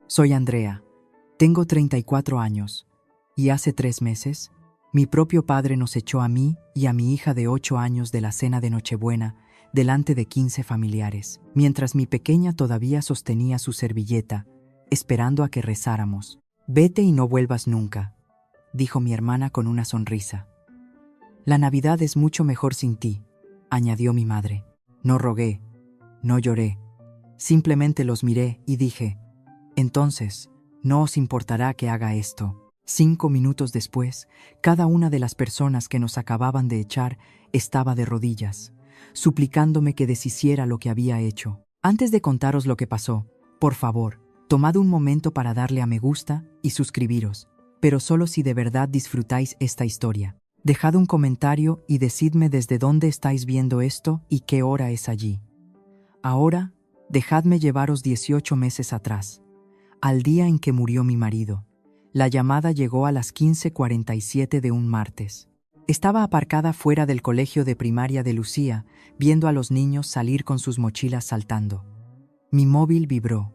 Soy Andrea. Tengo 34 años. Y hace 3 meses, mi propio padre nos echó a mí y a mi hija de 8 años de la cena de Nochebuena delante de 15 familiares, mientras mi pequeña todavía sostenía su servilleta, esperando a que rezáramos. «Vete y no vuelvas nunca», dijo mi hermana con una sonrisa. «La Navidad es mucho mejor sin ti», añadió mi madre. No rogué, no lloré. Simplemente los miré y dije: «Entonces, ¿no os importará que haga esto?». 5 minutos después, cada una de las personas que nos acababan de echar estaba de rodillas, suplicándome que deshiciera lo que había hecho. Antes de contaros lo que pasó, por favor, tomad un momento para darle a me gusta y suscribiros, pero solo si de verdad disfrutáis esta historia. Dejad un comentario y decidme desde dónde estáis viendo esto y qué hora es allí. Ahora, dejadme llevaros 18 meses atrás, al día en que murió mi marido. La llamada llegó a las 15:47 de un martes. Estaba aparcada fuera del colegio de primaria de Lucía, viendo a los niños salir con sus mochilas saltando. Mi móvil vibró.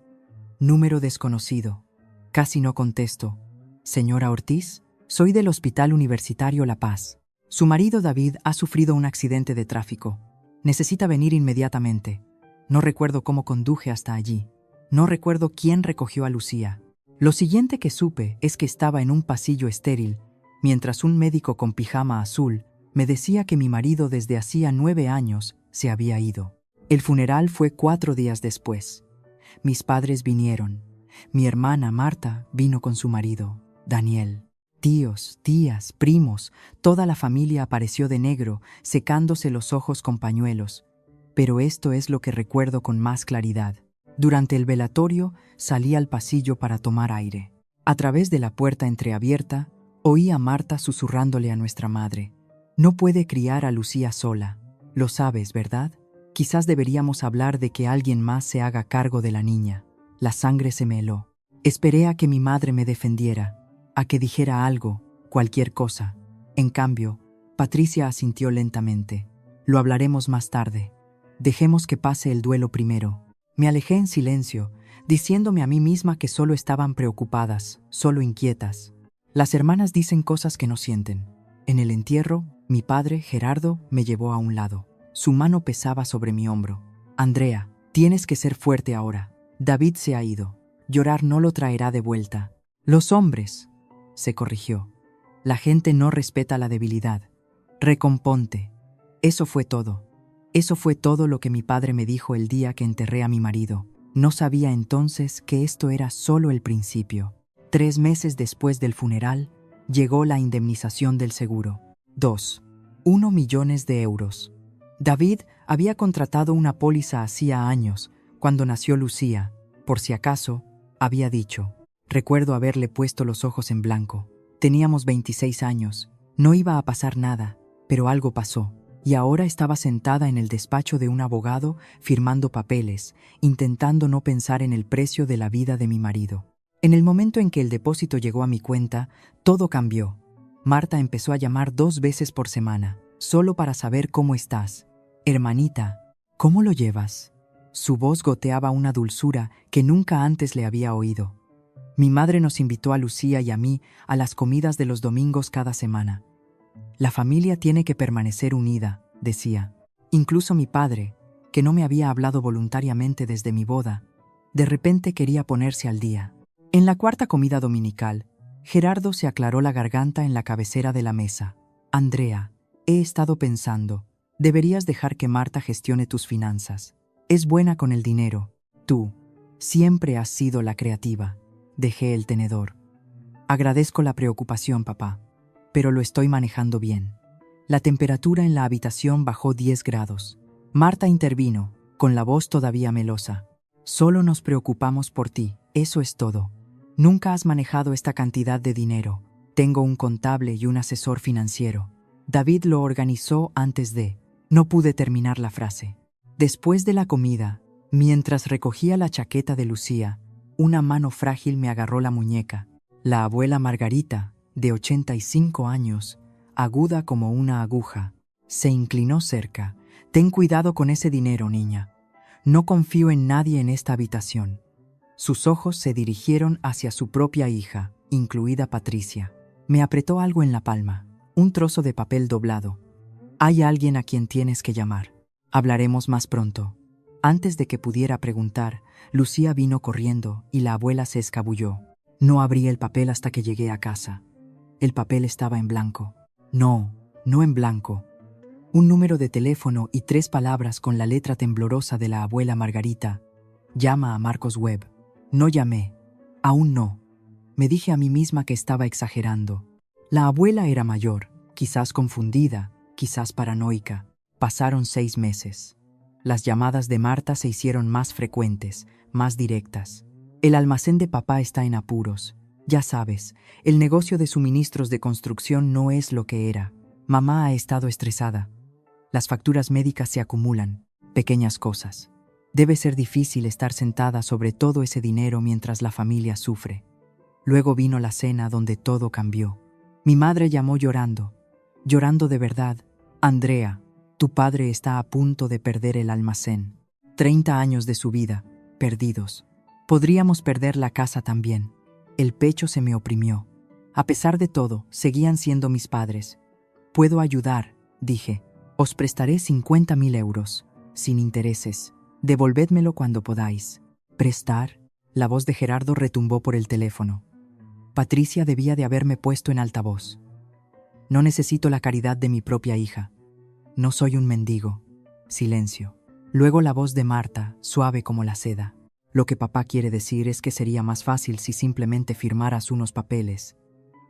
Número desconocido. Casi no contesto. «Señora Ortiz, soy del Hospital Universitario La Paz. Su marido David ha sufrido un accidente de tráfico. Necesita venir inmediatamente. No recuerdo cómo conduje hasta allí. No recuerdo quién recogió a Lucía. Lo siguiente que supe es que estaba en un pasillo estéril, mientras un médico con pijama azul me decía que mi marido desde hacía 9 años se había ido. El funeral fue 4 días después. Mis padres vinieron. Mi hermana Marta vino con su marido, Daniel. Tíos, tías, primos, toda la familia apareció de negro, secándose los ojos con pañuelos. Pero esto es lo que recuerdo con más claridad. Durante el velatorio salí al pasillo para tomar aire. A través de la puerta entreabierta, oí a Marta susurrándole a nuestra madre: «No puede criar a Lucía sola. Lo sabes, ¿verdad? Quizás deberíamos hablar de que alguien más se haga cargo de la niña». La sangre se me heló. Esperé a que mi madre me defendiera, a que dijera algo, cualquier cosa. En cambio, Patricia asintió lentamente. «Lo hablaremos más tarde. Dejemos que pase el duelo primero». Me alejé en silencio, diciéndome a mí misma que solo estaban preocupadas, solo inquietas. Las hermanas dicen cosas que no sienten. En el entierro, mi padre, Gerardo, me llevó a un lado. Su mano pesaba sobre mi hombro. «Andrea, tienes que ser fuerte ahora. David se ha ido. Llorar no lo traerá de vuelta». «Los hombres», se corrigió. «La gente no respeta la debilidad. Recomponte». Eso fue todo. Eso fue todo lo que mi padre me dijo el día que enterré a mi marido. No sabía entonces que esto era solo el principio. 3 meses después del funeral, llegó la indemnización del seguro. 1 millón de euros. David había contratado una póliza hacía años, cuando nació Lucía. Por si acaso, había dicho. Recuerdo haberle puesto los ojos en blanco. Teníamos 26 años. No iba a pasar nada, pero algo pasó. Y ahora estaba sentada en el despacho de un abogado firmando papeles, intentando no pensar en el precio de la vida de mi marido. En el momento en que el depósito llegó a mi cuenta, todo cambió. Marta empezó a llamar 2 veces por semana, solo para saber cómo estás. «Hermanita, ¿cómo lo llevas?». Su voz goteaba una dulzura que nunca antes le había oído. Mi madre nos invitó a Lucía y a mí a las comidas de los domingos cada semana. «La familia tiene que permanecer unida», decía. Incluso mi padre, que no me había hablado voluntariamente desde mi boda, de repente quería ponerse al día. En la 4ª comida dominical, Gerardo se aclaró la garganta en la cabecera de la mesa. «Andrea, he estado pensando, deberías dejar que Marta gestione tus finanzas. Es buena con el dinero. Tú siempre has sido la creativa». Dejé el tenedor. «Agradezco la preocupación, papá, pero lo estoy manejando bien». La temperatura en la habitación bajó 10 grados. Marta intervino, con la voz todavía melosa. «Solo nos preocupamos por ti, eso es todo. Nunca has manejado esta cantidad de dinero. Tengo un contable y un asesor financiero. David lo organizó antes de». No pude terminar la frase. Después de la comida, mientras recogía la chaqueta de Lucía, una mano frágil me agarró la muñeca. La abuela Margarita, de 85 años, aguda como una aguja, se inclinó cerca. «Ten cuidado con ese dinero, niña. No confío en nadie en esta habitación. Sus ojos se dirigieron hacia su propia hija, incluida Patricia. Me apretó algo en la palma, un trozo de papel doblado. Hay alguien a quien tienes que llamar. Hablaremos más pronto. Antes de que pudiera preguntar, Lucía vino corriendo y la abuela se escabulló. No abrí el papel hasta que llegué a casa. El papel estaba en blanco. No en blanco. Un número de teléfono y 3 palabras con la letra temblorosa de la abuela Margarita. Llama a Marcos Webb. No llamé. Aún no. Me dije a mí misma que estaba exagerando. La abuela era mayor, quizás confundida, quizás paranoica. Pasaron 6 meses. Las llamadas de Marta se hicieron más frecuentes, más directas. El almacén de papá está en apuros. Ya sabes, el negocio de suministros de construcción no es lo que era. Mamá ha estado estresada. Las facturas médicas se acumulan, pequeñas cosas. Debe ser difícil estar sentada sobre todo ese dinero mientras la familia sufre. Luego vino la cena donde todo cambió. Mi madre llamó llorando de verdad. Andrea, tu padre está a punto de perder el almacén. 30 años de su vida, perdidos. Podríamos perder la casa también. El pecho se me oprimió. A pesar de todo, seguían siendo mis padres. Puedo ayudar, dije. Os prestaré 50.000 euros, sin intereses. Devolvédmelo cuando podáis. ¿Prestar? La voz de Gerardo retumbó por el teléfono. Patricia debía de haberme puesto en altavoz. No necesito la caridad de mi propia hija. No soy un mendigo. Silencio. Luego la voz de Marta, suave como la seda. Lo que papá quiere decir es que sería más fácil si simplemente firmaras unos papeles.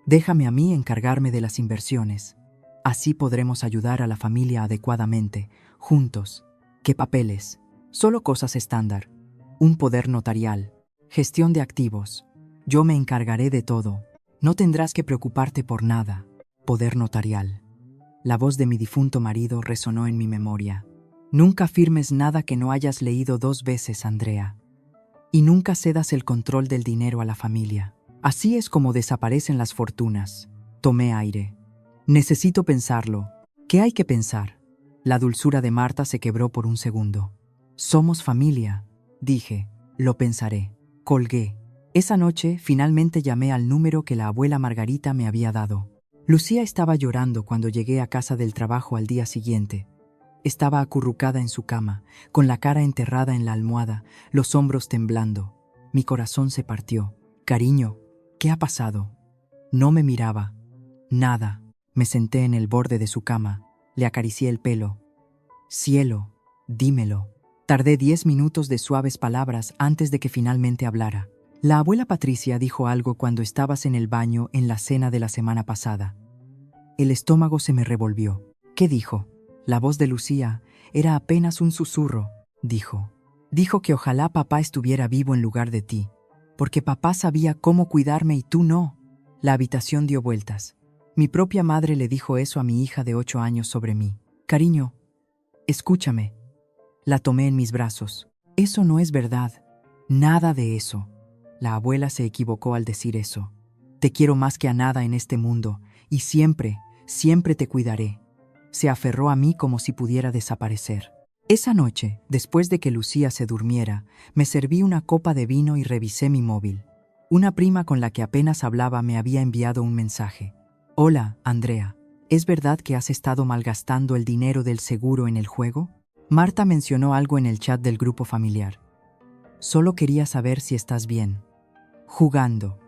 Déjame a mí encargarme de las inversiones. Así podremos ayudar a la familia adecuadamente, juntos. ¿Qué papeles? Solo cosas estándar. Un poder notarial. Gestión de activos. Yo me encargaré de todo. No tendrás que preocuparte por nada. Poder notarial. La voz de mi difunto marido resonó en mi memoria. Nunca firmes nada que no hayas leído 2 veces, Andrea. Y nunca cedas el control del dinero a la familia. Así es como desaparecen las fortunas. Tomé aire. Necesito pensarlo. ¿Qué hay que pensar? La dulzura de Marta se quebró por un segundo. Somos familia, dije. Lo pensaré. Colgué. Esa noche finalmente llamé al número que la abuela Margarita me había dado. Lucía estaba llorando cuando llegué a casa del trabajo al día siguiente. Estaba acurrucada en su cama, con la cara enterrada en la almohada, los hombros temblando. Mi corazón se partió. Cariño, ¿qué ha pasado? No me miraba. Nada. Me senté en el borde de su cama. Le acaricié el pelo. Cielo, dímelo. Tardé 10 minutos de suaves palabras antes de que finalmente hablara. La abuela Patricia dijo algo cuando estabas en el baño en la cena de la semana pasada. El estómago se me revolvió. ¿Qué dijo? La voz de Lucía era apenas un susurro. Dijo que ojalá papá estuviera vivo en lugar de ti, porque papá sabía cómo cuidarme y tú no. La habitación dio vueltas. Mi propia madre le dijo eso a mi hija de 8 años sobre mí. Cariño, escúchame. La tomé en mis brazos. Eso no es verdad. Nada de eso. La abuela se equivocó al decir eso. Te quiero más que a nada en este mundo, y siempre, siempre te cuidaré. Se aferró a mí como si pudiera desaparecer. Esa noche, después de que Lucía se durmiera, me serví una copa de vino y revisé mi móvil. Una prima con la que apenas hablaba me había enviado un mensaje. Hola, Andrea. ¿Es verdad que has estado malgastando el dinero del seguro en el juego? Marta mencionó algo en el chat del grupo familiar. Solo quería saber si estás bien. Jugando.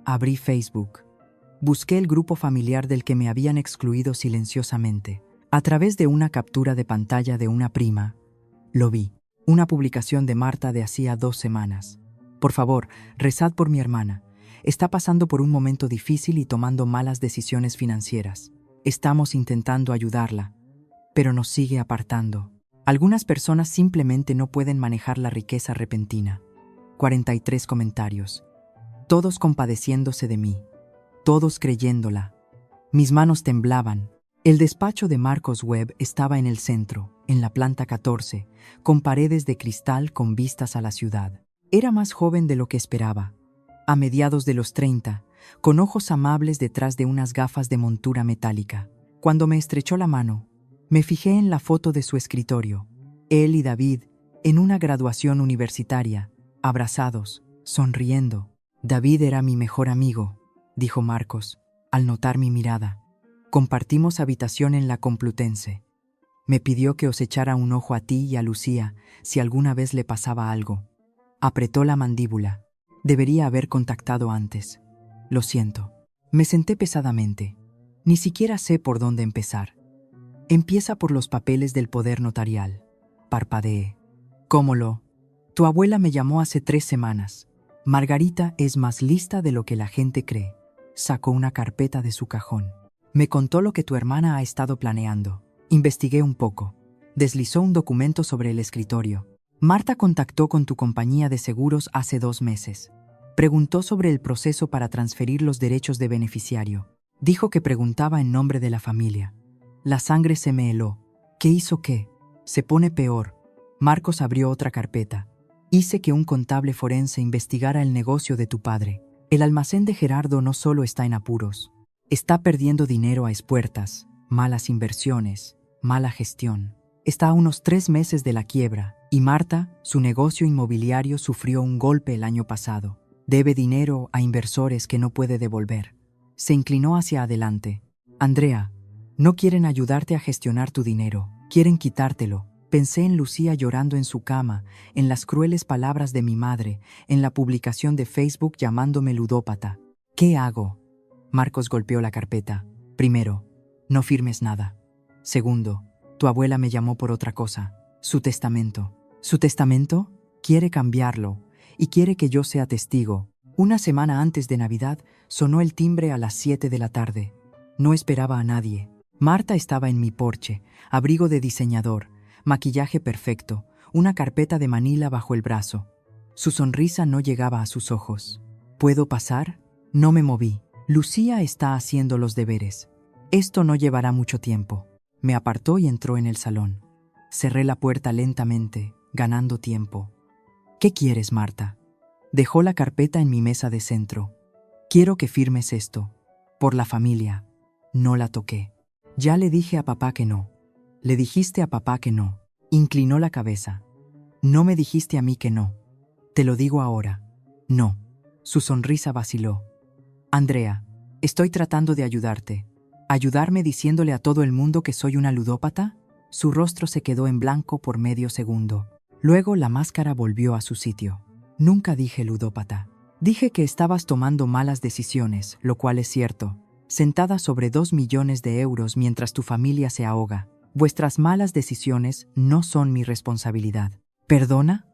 Abrí Facebook. Busqué el grupo familiar del que me habían excluido silenciosamente. A través de una captura de pantalla de una prima, lo vi. Una publicación de Marta de hacía 2 semanas. Por favor, rezad por mi hermana. Está pasando por un momento difícil y tomando malas decisiones financieras. Estamos intentando ayudarla, pero nos sigue apartando. Algunas personas simplemente no pueden manejar la riqueza repentina. 43 comentarios. Todos compadeciéndose de mí. Todos creyéndola. Mis manos temblaban. El despacho de Marcos Webb estaba en el centro, en la planta 14, con paredes de cristal con vistas a la ciudad. Era más joven de lo que esperaba. A mediados de los 30, con ojos amables detrás de unas gafas de montura metálica. Cuando me estrechó la mano, me fijé en la foto de su escritorio. Él y David, en una graduación universitaria, abrazados, sonriendo. David era mi mejor amigo, dijo Marcos, al notar mi mirada. Compartimos habitación en la Complutense. Me pidió que os echara un ojo a ti y a Lucía si alguna vez le pasaba algo. Apretó la mandíbula. Debería haber contactado antes. Lo siento. Me senté pesadamente. Ni siquiera sé por dónde empezar. Empieza por los papeles del poder notarial. Parpadeé. ¿Cómo lo? Tu abuela me llamó hace 3 semanas. Margarita es más lista de lo que la gente cree. Sacó una carpeta de su cajón. Me contó lo que tu hermana ha estado planeando. Investigué un poco. Deslizó un documento sobre el escritorio. Marta contactó con tu compañía de seguros hace 2 meses. Preguntó sobre el proceso para transferir los derechos de beneficiario. Dijo que preguntaba en nombre de la familia. La sangre se me heló. ¿Qué hizo qué? Se pone peor. Marcos abrió otra carpeta. Hice que un contable forense investigara el negocio de tu padre. El almacén de Gerardo no solo está en apuros. Está perdiendo dinero a espuertas, malas inversiones, mala gestión. Está a unos 3 meses de la quiebra. Y Marta, su negocio inmobiliario sufrió un golpe el año pasado. Debe dinero a inversores que no puede devolver. Se inclinó hacia adelante. Andrea, no quieren ayudarte a gestionar tu dinero. Quieren quitártelo. Pensé en Lucía llorando en su cama, en las crueles palabras de mi madre, en la publicación de Facebook llamándome ludópata. ¿Qué hago? Marcos golpeó la carpeta. Primero, no firmes nada. Segundo, tu abuela me llamó por otra cosa. Su testamento. ¿Su testamento? Quiere cambiarlo y quiere que yo sea testigo. Una semana antes de Navidad sonó el timbre a las 7 de la tarde. No esperaba a nadie. Marta estaba en mi porche, abrigo de diseñador, maquillaje perfecto, una carpeta de Manila bajo el brazo. Su sonrisa no llegaba a sus ojos. ¿Puedo pasar? No me moví. Lucía está haciendo los deberes. Esto no llevará mucho tiempo. Me apartó y entró en el salón. Cerré la puerta lentamente, ganando tiempo. ¿Qué quieres, Marta? Dejó la carpeta en mi mesa de centro. Quiero que firmes esto. Por la familia. No la toqué. Ya le dije a papá que no. Le dijiste a papá que no. Inclinó la cabeza. No me dijiste a mí que no. Te lo digo ahora. No. Su sonrisa vaciló. Andrea, estoy tratando de ayudarte. ¿Ayudarme diciéndole a todo el mundo que soy una ludópata? Su rostro se quedó en blanco por medio segundo. Luego la máscara volvió a su sitio. Nunca dije ludópata. Dije que estabas tomando malas decisiones, lo cual es cierto. Sentada sobre 2 millones de euros mientras tu familia se ahoga. Vuestras malas decisiones no son mi responsabilidad. ¿Perdona?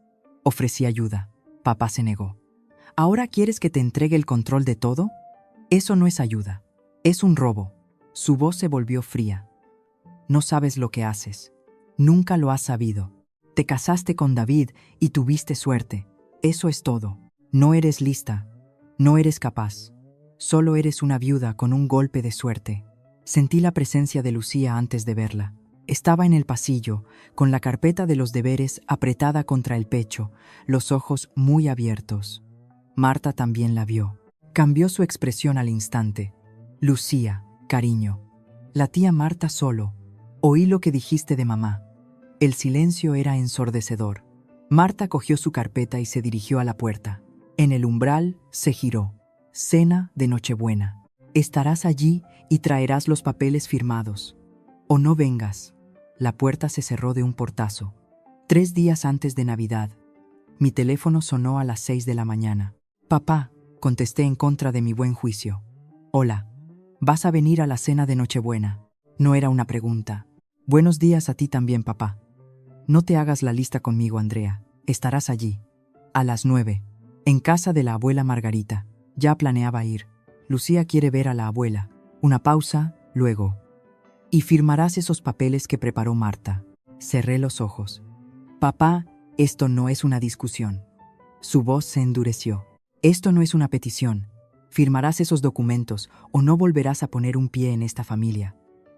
Ofrecí ayuda. Papá se negó. ¿Ahora quieres que te entregue el control de todo? Eso no es ayuda. Es un robo. Su voz se volvió fría. No sabes lo que haces. Nunca lo has sabido. Te casaste con David y tuviste suerte. Eso es todo. No eres lista. No eres capaz. Solo eres una viuda con un golpe de suerte. Sentí la presencia de Lucía antes de verla. Estaba en el pasillo, con la carpeta de los deberes apretada contra el pecho, los ojos muy abiertos. Marta también la vio. Cambió su expresión al instante. Lucía, cariño. La tía Marta solo. Oí lo que dijiste de mamá. El silencio era ensordecedor. Marta cogió su carpeta y se dirigió a la puerta. En el umbral se giró. Cena de Nochebuena. Estarás allí y traerás los papeles firmados. O no vengas. La puerta se cerró de un portazo. 3 días antes de Navidad. Mi teléfono sonó a las 6 de la mañana. Papá, contesté en contra de mi buen juicio. Hola. ¿Vas a venir a la cena de Nochebuena? No era una pregunta. Buenos días a ti también, papá. No te hagas la lista conmigo, Andrea. Estarás allí. A las 9. En casa de la abuela Margarita. Ya planeaba ir. Lucía quiere ver a la abuela. Una pausa, luego. Y firmarás esos papeles que preparó Marta. Cerré los ojos. Papá, esto no es una discusión. Su voz se endureció. Esto no es una petición. Firmarás esos documentos o no volverás a poner un pie en esta familia.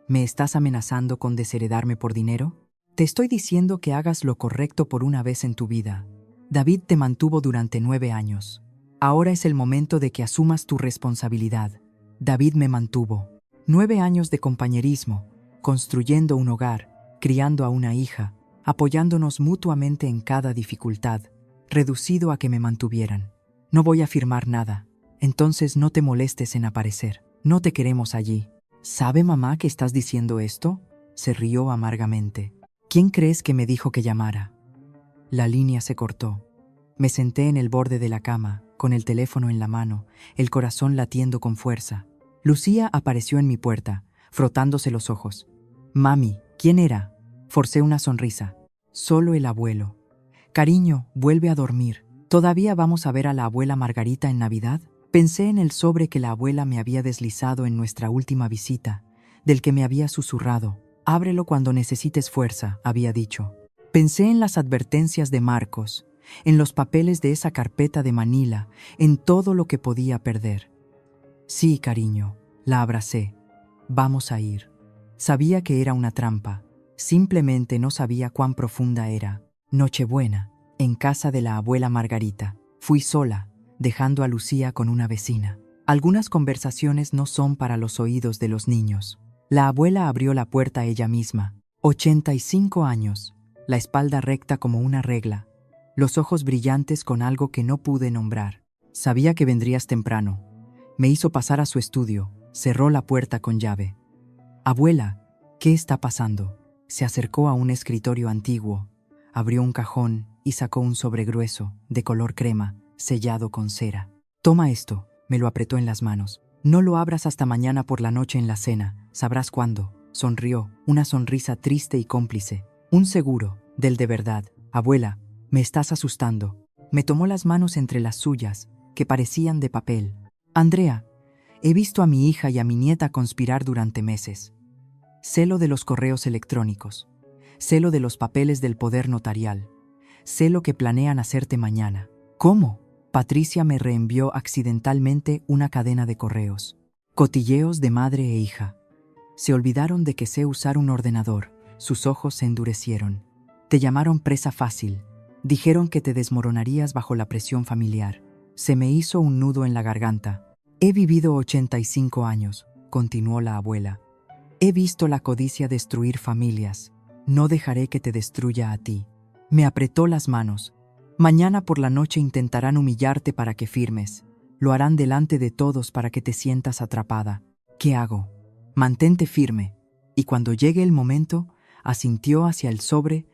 ¿Me estás amenazando con desheredarme por dinero? Te estoy diciendo que hagas lo correcto por una vez en tu vida. David te mantuvo durante 9 años. Ahora es el momento de que asumas tu responsabilidad. David me mantuvo. 9 años de compañerismo, construyendo un hogar, criando a una hija, apoyándonos mutuamente en cada dificultad, reducido a que me mantuvieran. No voy a firmar nada. Entonces no te molestes en aparecer. No te queremos allí. ¿Sabe mamá que estás diciendo esto? Se rió amargamente. ¿Quién crees que me dijo que llamara? La línea se cortó. Me senté en el borde de la cama, con el teléfono en la mano, el corazón latiendo con fuerza. Lucía apareció en mi puerta, frotándose los ojos. Mami, ¿quién era? Forcé una sonrisa. Solo el abuelo. Cariño, vuelve a dormir. ¿Todavía vamos a ver a la abuela Margarita en Navidad? Pensé en el sobre que la abuela me había deslizado en nuestra última visita, del que me había susurrado. Ábrelo cuando necesites fuerza, había dicho. Pensé en las advertencias de Marcos, en los papeles de esa carpeta de Manila, en todo lo que podía perder. Sí, cariño, la abracé. Vamos a ir. Sabía que era una trampa. Simplemente no sabía cuán profunda era. Nochebuena, en casa de la abuela Margarita. Fui sola, dejando a Lucía con una vecina. Algunas conversaciones no son para los oídos de los niños. La abuela abrió la puerta ella misma. 85 años, la espalda recta como una regla, los ojos brillantes con algo que no pude nombrar. Sabía que vendrías temprano. Me hizo pasar a su estudio, cerró la puerta con llave. Abuela, ¿qué está pasando? Se acercó a un escritorio antiguo, abrió un cajón y sacó un sobre grueso, de color crema, sellado con cera. Toma esto, me lo apretó en las manos. No lo abras hasta mañana por la noche en la cena, sabrás cuándo. Sonrió, una sonrisa triste y cómplice. Un seguro, del de verdad. Abuela, me estás asustando. Me tomó las manos entre las suyas, que parecían de papel. Andrea, he visto a mi hija y a mi nieta conspirar durante meses. Sé lo de los correos electrónicos. Sé lo de los papeles del poder notarial. Sé lo que planean hacerte mañana. ¿Cómo? Patricia me reenvió accidentalmente una cadena de correos. Cotilleos de madre e hija. Se olvidaron de que sé usar un ordenador. Sus ojos se endurecieron. Te llamaron presa fácil. Dijeron que te desmoronarías bajo la presión familiar. Se me hizo un nudo en la garganta. He vivido 85 años, continuó la abuela. He visto la codicia destruir familias. No dejaré que te destruya a ti. Me apretó las manos. Mañana por la noche intentarán humillarte para que firmes. Lo harán delante de todos para que te sientas atrapada. ¿Qué hago? Mantente firme. Y cuando llegue el momento, asintió hacia el sobre.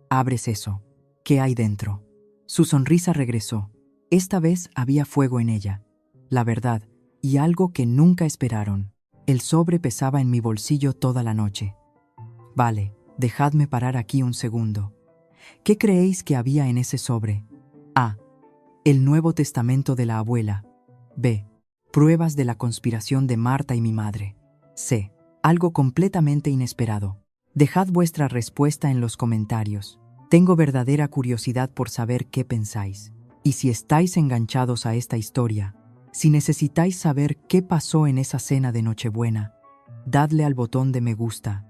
Abres eso. ¿Qué hay dentro? Su sonrisa regresó. Esta vez había fuego en ella. La verdad, y algo que nunca esperaron. El sobre pesaba en mi bolsillo toda la noche. Vale, dejadme parar aquí un segundo. ¿Qué creéis que había en ese sobre? A. El Nuevo Testamento de la abuela. B. Pruebas de la conspiración de Marta y mi madre. C. Algo completamente inesperado. Dejad vuestra respuesta en los comentarios. Tengo verdadera curiosidad por saber qué pensáis. Y si estáis enganchados a esta historia, si necesitáis saber qué pasó en esa cena de Nochebuena, dadle al botón de me gusta.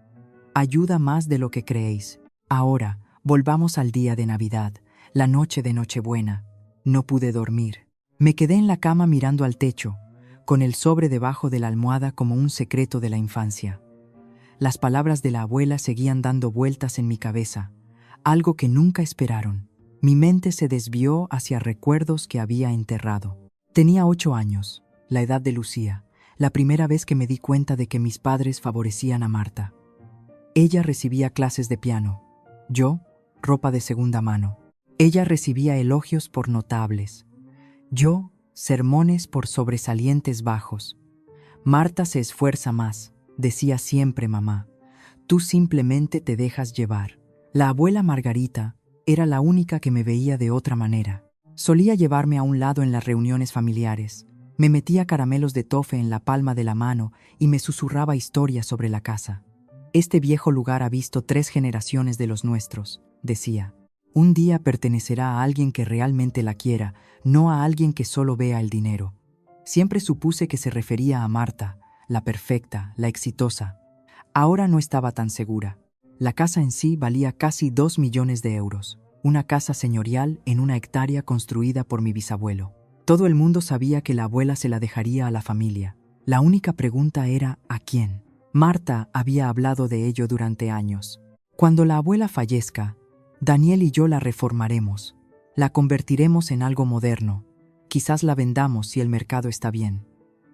Ayuda más de lo que creéis. Ahora, volvamos al día de Navidad, la noche de Nochebuena. No pude dormir. Me quedé en la cama mirando al techo, con el sobre debajo de la almohada como un secreto de la infancia. Las palabras de la abuela seguían dando vueltas en mi cabeza, algo que nunca esperaron. Mi mente se desvió hacia recuerdos que había enterrado. Tenía 8 años, la edad de Lucía, la primera vez que me di cuenta de que mis padres favorecían a Marta. Ella recibía clases de piano, yo, ropa de segunda mano. Ella recibía elogios por notables, yo, sermones por sobresalientes bajos. Marta se esfuerza más, decía siempre mamá. Tú simplemente te dejas llevar. La abuela Margarita era la única que me veía de otra manera. Solía llevarme a un lado en las reuniones familiares. Me metía caramelos de tofe en la palma de la mano y me susurraba historias sobre la casa. Este viejo lugar ha visto 3 generaciones de los nuestros, decía. Un día pertenecerá a alguien que realmente la quiera, no a alguien que solo vea el dinero. Siempre supuse que se refería a Marta, la perfecta, la exitosa. Ahora no estaba tan segura. La casa en sí valía casi 2 millones de euros. Una casa señorial en una hectárea construida por mi bisabuelo. Todo el mundo sabía que la abuela se la dejaría a la familia. La única pregunta era ¿a quién? Marta había hablado de ello durante años. Cuando la abuela fallezca, Daniel y yo la reformaremos. La convertiremos en algo moderno. Quizás la vendamos si el mercado está bien.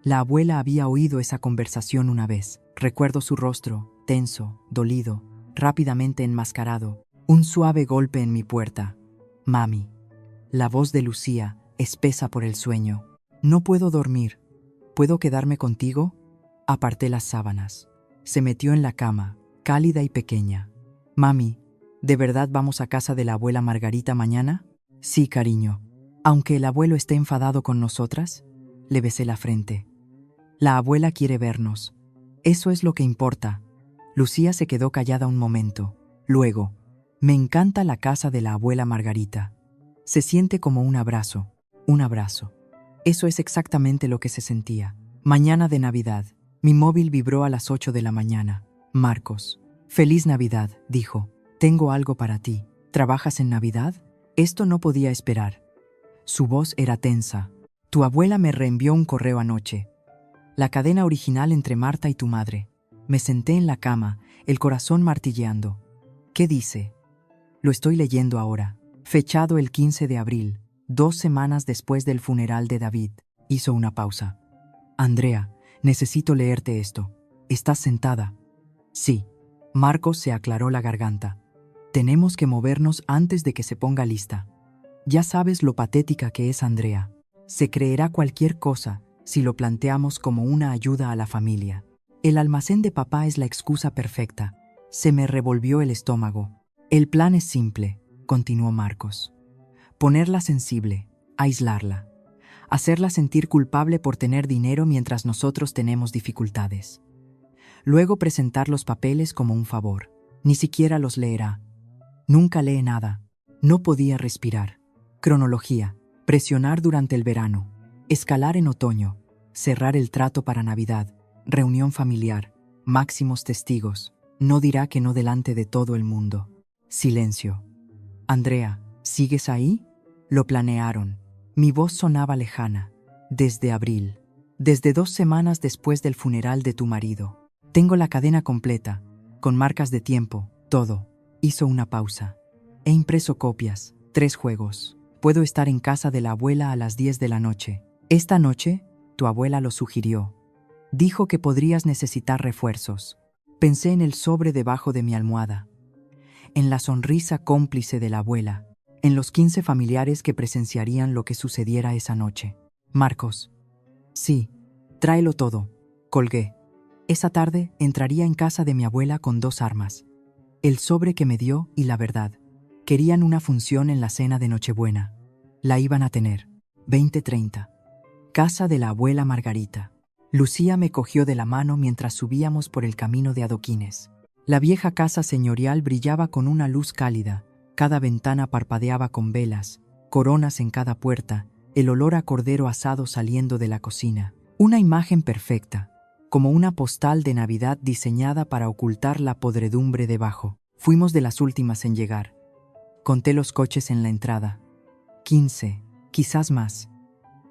La abuela había oído esa conversación una vez. Recuerdo su rostro, tenso, dolido, rápidamente enmascarado. Un suave golpe en mi puerta. Mami. La voz de Lucía, espesa por el sueño. No puedo dormir. ¿Puedo quedarme contigo? Aparté las sábanas. Se metió en la cama, cálida y pequeña. Mami, ¿de verdad vamos a casa de la abuela Margarita mañana? Sí, cariño. Aunque el abuelo esté enfadado con nosotras, le besé la frente. La abuela quiere vernos. Eso es lo que importa. Lucía se quedó callada un momento. Luego, me encanta la casa de la abuela Margarita. Se siente como un abrazo. Un abrazo. Eso es exactamente lo que se sentía. Mañana de Navidad. Mi móvil vibró a las 8 de la mañana. Marcos. Feliz Navidad, dijo. Tengo algo para ti. ¿Trabajas en Navidad? Esto no podía esperar. Su voz era tensa. Tu abuela me reenvió un correo anoche. La cadena original entre Marta y tu madre. Me senté en la cama, el corazón martilleando. ¿Qué dice? Lo estoy leyendo ahora. Fechado el 15 de abril, 2 semanas después del funeral de David. Hizo una pausa. Andrea, necesito leerte esto. ¿Estás sentada? Sí. Marcos se aclaró la garganta. Tenemos que movernos antes de que se ponga lista. Ya sabes lo patética que es Andrea. Se creerá cualquier cosa si lo planteamos como una ayuda a la familia. El almacén de papá es la excusa perfecta. Se me revolvió el estómago. El plan es simple, continuó Marcos. Ponerla sensible, aislarla. Hacerla sentir culpable por tener dinero mientras nosotros tenemos dificultades. Luego presentar los papeles como un favor. Ni siquiera los leerá. Nunca lee nada. No podía respirar. Cronología. Presionar durante el verano. Escalar en otoño. Cerrar el trato para Navidad. Reunión familiar. Máximos testigos. No dirá que no delante de todo el mundo. Silencio. Andrea, ¿sigues ahí? Lo planearon. Mi voz sonaba lejana. Desde abril. Desde 2 semanas después del funeral de tu marido. Tengo la cadena completa, con marcas de tiempo, todo. Hizo una pausa. He impreso copias, 3 juegos. Puedo estar en casa de la abuela a las 10 de la noche. Esta noche, tu abuela lo sugirió. Dijo que podrías necesitar refuerzos. Pensé en el sobre debajo de mi almohada. En la sonrisa cómplice de la abuela. En los 15 familiares que presenciarían lo que sucediera esa noche. Marcos. Sí, tráelo todo. Colgué. Esa tarde entraría en casa de mi abuela con 2 armas. El sobre que me dio y la verdad. Querían una función en la cena de Nochebuena. La iban a tener. 20:30. Casa de la abuela Margarita. Lucía me cogió de la mano mientras subíamos por el camino de adoquines. La vieja casa señorial brillaba con una luz cálida. Cada ventana parpadeaba con velas, coronas en cada puerta, el olor a cordero asado saliendo de la cocina. Una imagen perfecta, como una postal de Navidad diseñada para ocultar la podredumbre debajo. Fuimos de las últimas en llegar. Conté los coches en la entrada. 15, quizás más.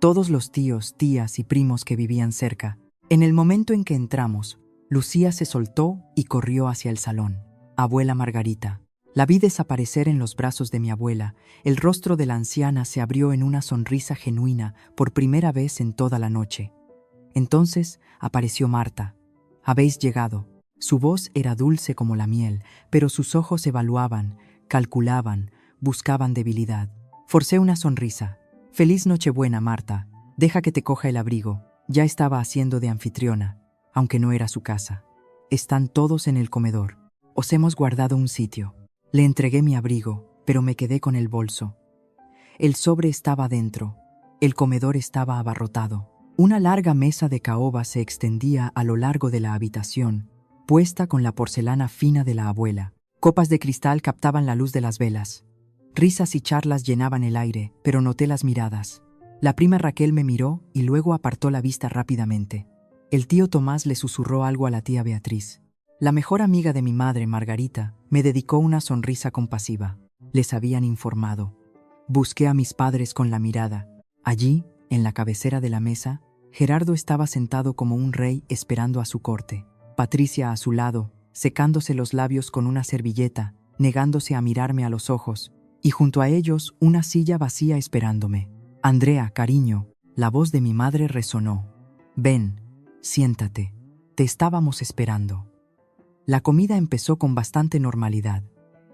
Todos los tíos, tías y primos que vivían cerca. En el momento en que entramos, Lucía se soltó y corrió hacia el salón. Abuela Margarita. La vi desaparecer en los brazos de mi abuela. El rostro de la anciana se abrió en una sonrisa genuina por primera vez en toda la noche. Entonces apareció Marta. Habéis llegado. Su voz era dulce como la miel, pero sus ojos evaluaban, calculaban, buscaban debilidad. Forcé una sonrisa. Feliz Nochebuena, Marta. Deja que te coja el abrigo. Ya estaba haciendo de anfitriona, aunque no era su casa. Están todos en el comedor. Os hemos guardado un sitio. Le entregué mi abrigo, pero me quedé con el bolso. El sobre estaba dentro. El comedor estaba abarrotado. Una larga mesa de caoba se extendía a lo largo de la habitación, puesta con la porcelana fina de la abuela. Copas de cristal captaban la luz de las velas. Risas y charlas llenaban el aire, pero noté las miradas. La prima Raquel me miró y luego apartó la vista rápidamente. El tío Tomás le susurró algo a la tía Beatriz. La mejor amiga de mi madre, Margarita, me dedicó una sonrisa compasiva. Les habían informado. Busqué a mis padres con la mirada. Allí, en la cabecera de la mesa, Gerardo estaba sentado como un rey esperando a su corte. Patricia a su lado, secándose los labios con una servilleta, negándose a mirarme a los ojos, y junto a ellos una silla vacía esperándome. Andrea, cariño, la voz de mi madre resonó. Ven, siéntate. Te estábamos esperando. La comida empezó con bastante normalidad.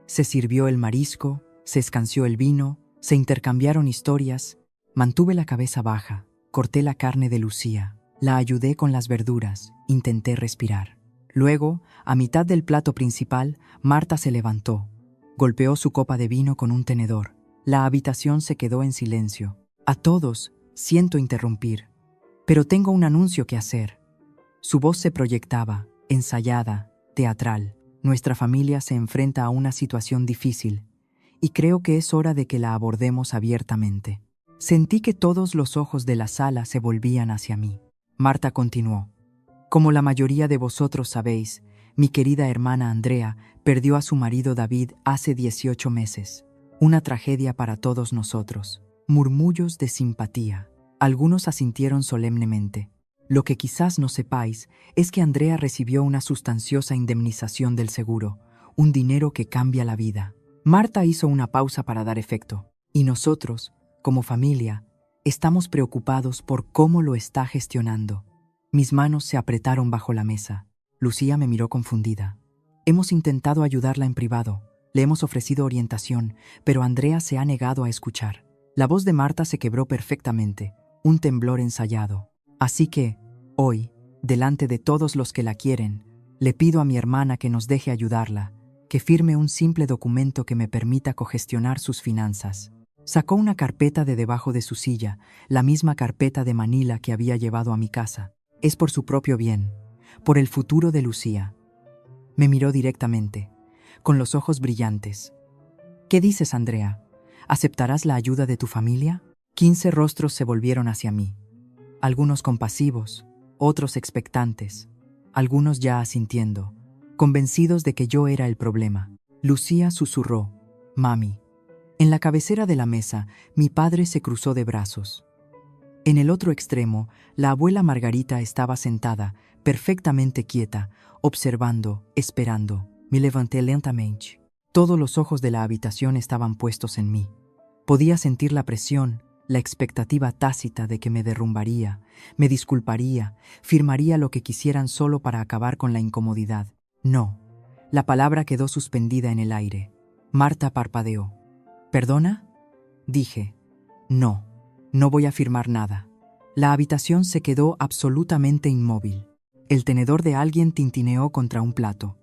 Se sirvió el marisco, se escanció el vino, se intercambiaron historias. Mantuve la cabeza baja, corté la carne de Lucía, la ayudé con las verduras, intenté respirar. Luego, a mitad del plato principal, Marta se levantó. Golpeó su copa de vino con un tenedor. La habitación se quedó en silencio. A todos, siento interrumpir, pero tengo un anuncio que hacer. Su voz se proyectaba, ensayada, teatral. Nuestra familia se enfrenta a una situación difícil, y creo que es hora de que la abordemos abiertamente. Sentí que todos los ojos de la sala se volvían hacia mí. Marta continuó. Como la mayoría de vosotros sabéis, mi querida hermana Andrea perdió a su marido David hace 18 meses. Una tragedia para todos nosotros. Murmullos de simpatía. Algunos asintieron solemnemente. Lo que quizás no sepáis es que Andrea recibió una sustanciosa indemnización del seguro, un dinero que cambia la vida. Marta hizo una pausa para dar efecto. Y nosotros, como familia, estamos preocupados por cómo lo está gestionando. Mis manos se apretaron bajo la mesa. Lucía me miró confundida. Hemos intentado ayudarla en privado. Le hemos ofrecido orientación, pero Andrea se ha negado a escuchar. La voz de Marta se quebró perfectamente, un temblor ensayado. Así que, hoy, delante de todos los que la quieren, le pido a mi hermana que nos deje ayudarla, que firme un simple documento que me permita cogestionar sus finanzas. Sacó una carpeta de debajo de su silla, la misma carpeta de Manila que había llevado a mi casa. Es por su propio bien, por el futuro de Lucía. Me miró directamente, con los ojos brillantes. ¿Qué dices, Andrea? ¿Aceptarás la ayuda de tu familia? 15 rostros se volvieron hacia mí. Algunos compasivos, otros expectantes, algunos ya asintiendo, convencidos de que yo era el problema. Lucía susurró, «Mami». En la cabecera de la mesa, mi padre se cruzó de brazos. En el otro extremo, la abuela Margarita estaba sentada, perfectamente quieta, observando, esperando. Me levanté lentamente. Todos los ojos de la habitación estaban puestos en mí. Podía sentir la presión, la expectativa tácita de que me derrumbaría, me disculparía, firmaría lo que quisieran solo para acabar con la incomodidad. No. La palabra quedó suspendida en el aire. Marta parpadeó. ¿Perdona? Dije. No. No voy a firmar nada. La habitación se quedó absolutamente inmóvil. El tenedor de alguien tintineó contra un plato.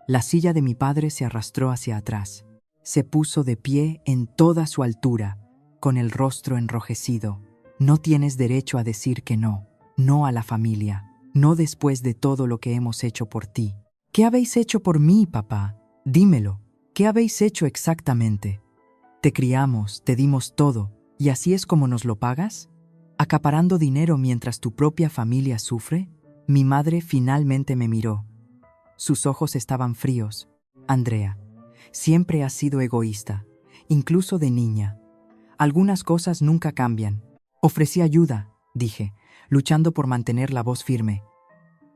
La silla de mi padre se arrastró hacia atrás. Se puso de pie en toda su altura, con el rostro enrojecido. No tienes derecho a decir que no. No a la familia. No después de todo lo que hemos hecho por ti. ¿Qué habéis hecho por mí, papá? Dímelo. ¿Qué habéis hecho exactamente? Te criamos, te dimos todo. ¿Y así es como nos lo pagas? ¿Acaparando dinero mientras tu propia familia sufre? Mi madre finalmente me miró. Sus ojos estaban fríos. Andrea, siempre has sido egoísta, incluso de niña. Algunas cosas nunca cambian. Ofrecí ayuda, dije, luchando por mantener la voz firme.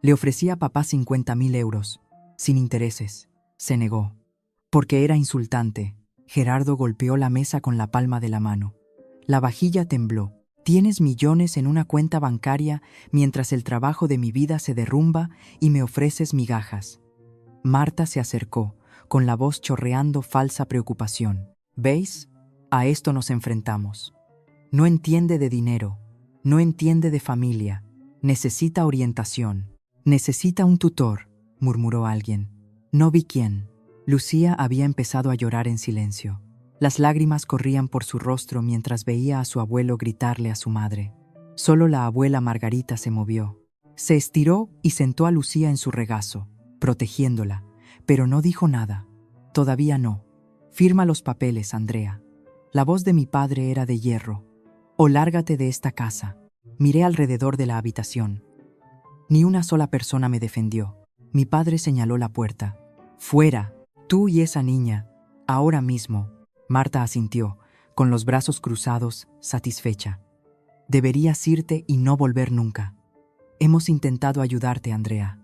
Le ofrecí a papá 50.000 euros, sin intereses. Se negó. Porque era insultante. Gerardo golpeó la mesa con la palma de la mano. La vajilla tembló. Tienes millones en una cuenta bancaria mientras el trabajo de mi vida se derrumba y me ofreces migajas. Marta se acercó, con la voz chorreando falsa preocupación. ¿Veis? A esto nos enfrentamos. No entiende de dinero, no entiende de familia, necesita orientación, necesita un tutor, murmuró alguien. No vi quién. Lucía había empezado a llorar en silencio. Las lágrimas corrían por su rostro mientras veía a su abuelo gritarle a su madre. Solo la abuela Margarita se movió. Se estiró y sentó a Lucía en su regazo, protegiéndola, pero no dijo nada. Todavía no. Firma los papeles, Andrea. La voz de mi padre era de hierro. O lárgate de esta casa. Miré alrededor de la habitación. Ni una sola persona me defendió. Mi padre señaló la puerta. Fuera, tú y esa niña, ahora mismo. Marta asintió, con los brazos cruzados, satisfecha. Deberías irte y no volver nunca. Hemos intentado ayudarte, Andrea.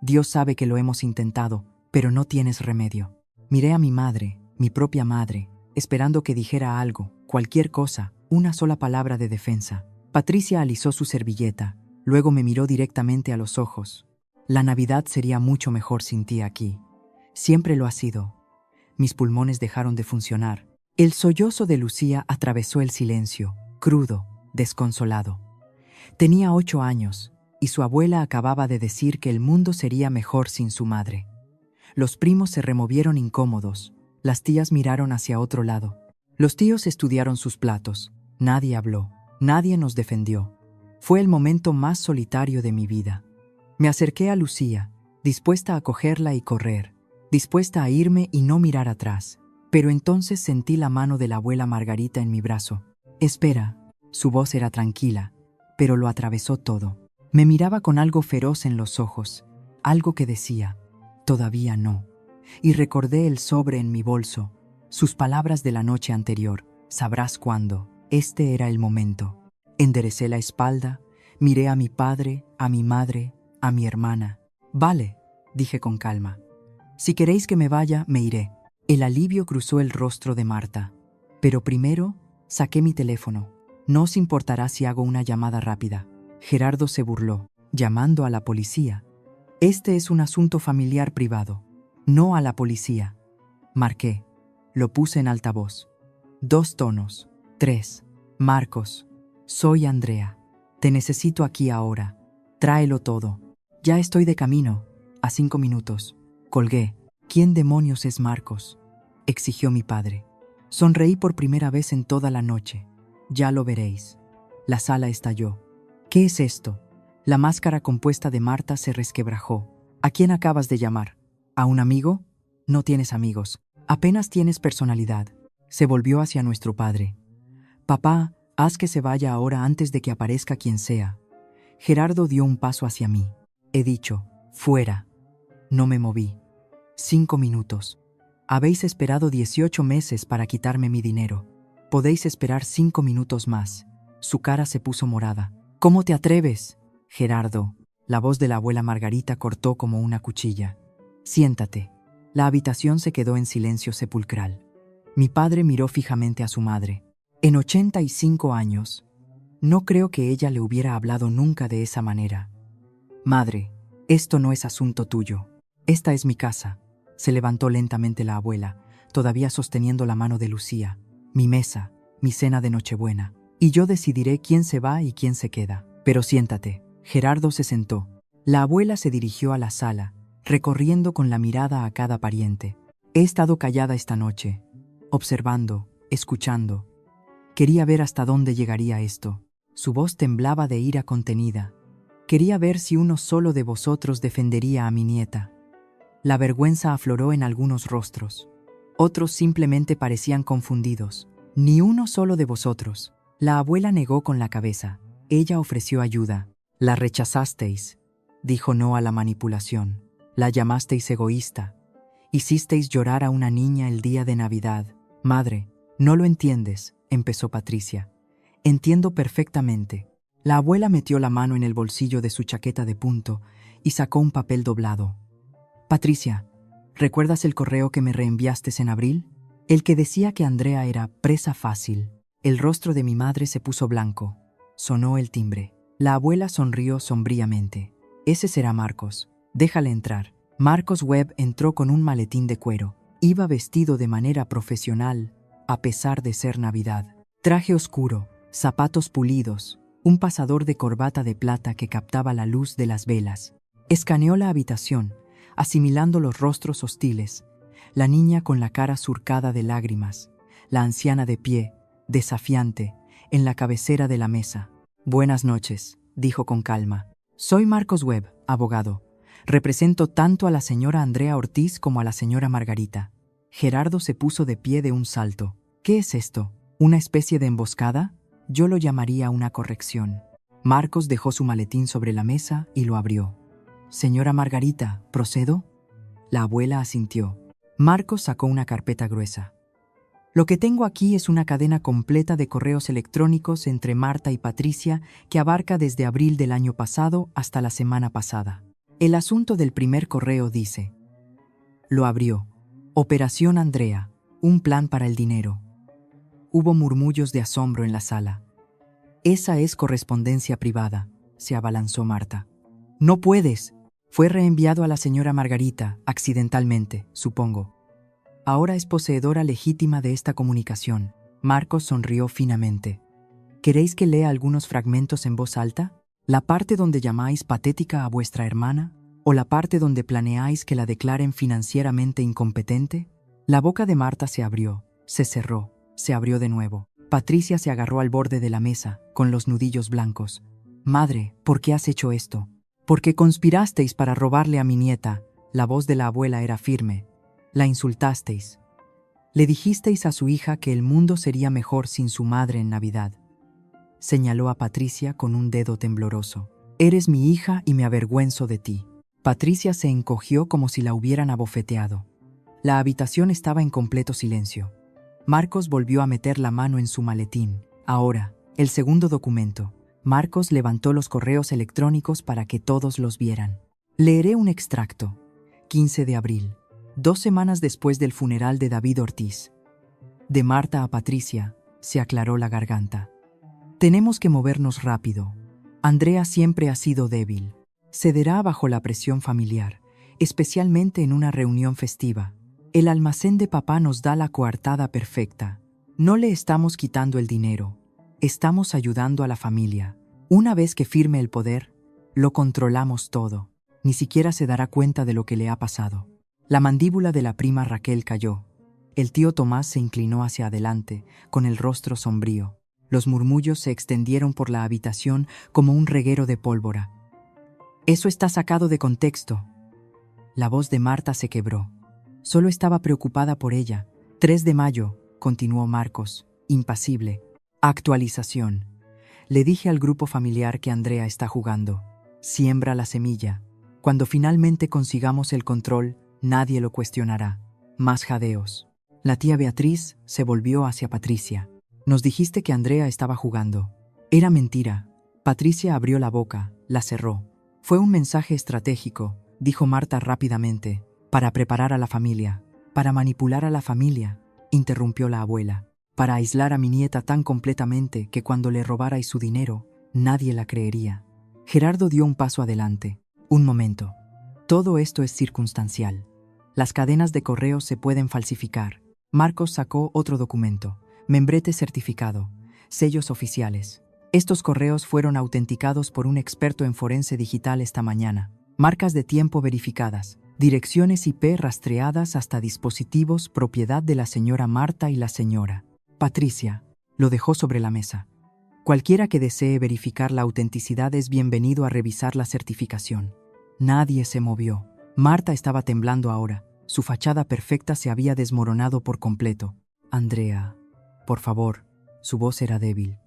Dios sabe que lo hemos intentado, pero no tienes remedio. Miré a mi madre, mi propia madre, esperando que dijera algo, cualquier cosa, una sola palabra de defensa. Patricia alisó su servilleta, luego me miró directamente a los ojos. La Navidad sería mucho mejor sin ti aquí. Siempre lo ha sido. Mis pulmones dejaron de funcionar. El sollozo de Lucía atravesó el silencio, crudo, desconsolado. Tenía 8 años, y su abuela acababa de decir que el mundo sería mejor sin su madre. Los primos se removieron incómodos, las tías miraron hacia otro lado. Los tíos estudiaron sus platos. Nadie habló, nadie nos defendió. Fue el momento más solitario de mi vida. Me acerqué a Lucía, dispuesta a cogerla y correr, dispuesta a irme y no mirar atrás. Pero entonces sentí la mano de la abuela Margarita en mi brazo. Espera. Su voz era tranquila, pero lo atravesó todo. Me miraba con algo feroz en los ojos, algo que decía, todavía no. Y recordé el sobre en mi bolso, sus palabras de la noche anterior, sabrás cuándo. Este era el momento. Enderecé la espalda, miré a mi padre, a mi madre, a mi hermana. Vale, dije con calma. Si queréis que me vaya, me iré. El alivio cruzó el rostro de Marta. Pero primero, saqué mi teléfono. No os importará si hago una llamada rápida. Gerardo se burló, llamando a la policía. Este es un asunto familiar privado, no a la policía. Marqué. Lo puse en altavoz. 2 tonos. 3. Marcos. Soy Andrea. Te necesito aquí ahora. Tráelo todo. Ya estoy de camino. A 5 minutos. Colgué. ¿Quién demonios es Marcos?, exigió mi padre. Sonreí por primera vez en toda la noche. Ya lo veréis. La sala estalló. ¿Qué es esto? La máscara compuesta de Marta se resquebrajó. ¿A quién acabas de llamar? ¿A un amigo? No tienes amigos. Apenas tienes personalidad. Se volvió hacia nuestro padre. Papá, haz que se vaya ahora antes de que aparezca quien sea. Gerardo dio un paso hacia mí. He dicho, fuera. No me moví. 5 minutos. Habéis esperado 18 meses para quitarme mi dinero. Podéis esperar 5 minutos más. Su cara se puso morada. ¿Cómo te atreves? Gerardo. La voz de la abuela Margarita cortó como una cuchilla. Siéntate. La habitación se quedó en silencio sepulcral. Mi padre miró fijamente a su madre. En 85 años, no creo que ella le hubiera hablado nunca de esa manera. Madre, esto no es asunto tuyo. Esta es mi casa. Se levantó lentamente la abuela, todavía sosteniendo la mano de Lucía. Mi mesa, mi cena de Nochebuena. Y yo decidiré quién se va y quién se queda. Pero siéntate. Gerardo se sentó. La abuela se dirigió a la sala, recorriendo con la mirada a cada pariente. He estado callada esta noche, observando, escuchando. Quería ver hasta dónde llegaría esto. Su voz temblaba de ira contenida. Quería ver si uno solo de vosotros defendería a mi nieta. La vergüenza afloró en algunos rostros. Otros simplemente parecían confundidos. Ni uno solo de vosotros. La abuela negó con la cabeza. Ella ofreció ayuda. La rechazasteis. Dijo no a la manipulación. La llamasteis egoísta. Hicisteis llorar a una niña el día de Navidad. Madre, no lo entiendes, empezó Patricia. Entiendo perfectamente. La abuela metió la mano en el bolsillo de su chaqueta de punto y sacó un papel doblado. Patricia, ¿recuerdas el correo que me reenviaste en abril? El que decía que Andrea era presa fácil. El rostro de mi madre se puso blanco. Sonó el timbre. La abuela sonrió sombríamente. Ese será Marcos. Déjale entrar. Marcos Webb entró con un maletín de cuero. Iba vestido de manera profesional, a pesar de ser Navidad. Traje oscuro, zapatos pulidos, un pasador de corbata de plata que captaba la luz de las velas. Escaneó la habitación, asimilando los rostros hostiles, la niña con la cara surcada de lágrimas, la anciana de pie, desafiante, en la cabecera de la mesa. Buenas noches, dijo con calma. Soy Marcos Webb, abogado. Represento tanto a la señora Andrea Ortiz como a la señora Margarita. Gerardo se puso de pie de un salto. ¿Qué es esto? ¿Una especie de emboscada? Yo lo llamaría una corrección. Marcos dejó su maletín sobre la mesa y lo abrió. Señora Margarita, ¿procedo? La abuela asintió. Marcos sacó una carpeta gruesa. Lo que tengo aquí es una cadena completa de correos electrónicos entre Marta y Patricia que abarca desde abril del año pasado hasta la semana pasada. El asunto del primer correo dice: lo abrió. Operación Andrea, un plan para el dinero. Hubo murmullos de asombro en la sala. Esa es correspondencia privada, se abalanzó Marta. No puedes. Fue reenviado a la señora Margarita, accidentalmente, supongo. Ahora es poseedora legítima de esta comunicación. Marcos sonrió finamente. ¿Queréis que lea algunos fragmentos en voz alta? ¿La parte donde llamáis patética a vuestra hermana? ¿O la parte donde planeáis que la declaren financieramente incompetente? La boca de Marta se abrió, se cerró, se abrió de nuevo. Patricia se agarró al borde de la mesa, con los nudillos blancos. Madre, ¿por qué has hecho esto? Porque conspirasteis para robarle a mi nieta. La voz de la abuela era firme. La insultasteis. Le dijisteis a su hija que el mundo sería mejor sin su madre en Navidad. Señaló a Patricia con un dedo tembloroso. Eres mi hija y me avergüenzo de ti. Patricia se encogió como si la hubieran abofeteado. La habitación estaba en completo silencio. Marcos volvió a meter la mano en su maletín. Ahora, el segundo documento. Marcos levantó los correos electrónicos para que todos los vieran. Leeré un extracto. 15 de abril. 2 semanas después del funeral de David Ortiz. De Marta a Patricia, se aclaró la garganta. Tenemos que movernos rápido. Andrea siempre ha sido débil. Cederá bajo la presión familiar, especialmente en una reunión festiva. El almacén de papá nos da la coartada perfecta. No le estamos quitando el dinero. Estamos ayudando a la familia. Una vez que firme el poder, lo controlamos todo. Ni siquiera se dará cuenta de lo que le ha pasado. La mandíbula de la prima Raquel cayó. El tío Tomás se inclinó hacia adelante, con el rostro sombrío. Los murmullos se extendieron por la habitación como un reguero de pólvora. Eso está sacado de contexto. La voz de Marta se quebró. Solo estaba preocupada por ella. 3 de mayo, continuó Marcos, impasible. Actualización. Le dije al grupo familiar que Andrea está jugando. Siembra la semilla. Cuando finalmente consigamos el control, nadie lo cuestionará. Más jadeos. La tía Beatriz se volvió hacia Patricia. Nos dijiste que Andrea estaba jugando. Era mentira. Patricia abrió la boca, la cerró. Fue un mensaje estratégico, dijo Marta rápidamente, para preparar a la familia, para manipular a la familia, interrumpió la abuela, para aislar a mi nieta tan completamente que cuando le robarais su dinero, nadie la creería. Gerardo dio un paso adelante. Un momento. Todo esto es circunstancial. Las cadenas de correo se pueden falsificar. Marcos sacó otro documento. Membrete certificado. Sellos oficiales. Estos correos fueron autenticados por un experto en forense digital esta mañana. Marcas de tiempo verificadas. Direcciones IP rastreadas hasta dispositivos propiedad de la señora Marta y la señora Patricia. Lo dejó sobre la mesa. Cualquiera que desee verificar la autenticidad es bienvenido a revisar la certificación. Nadie se movió. Marta estaba temblando ahora. Su fachada perfecta se había desmoronado por completo. Andrea, por favor. Su voz era débil.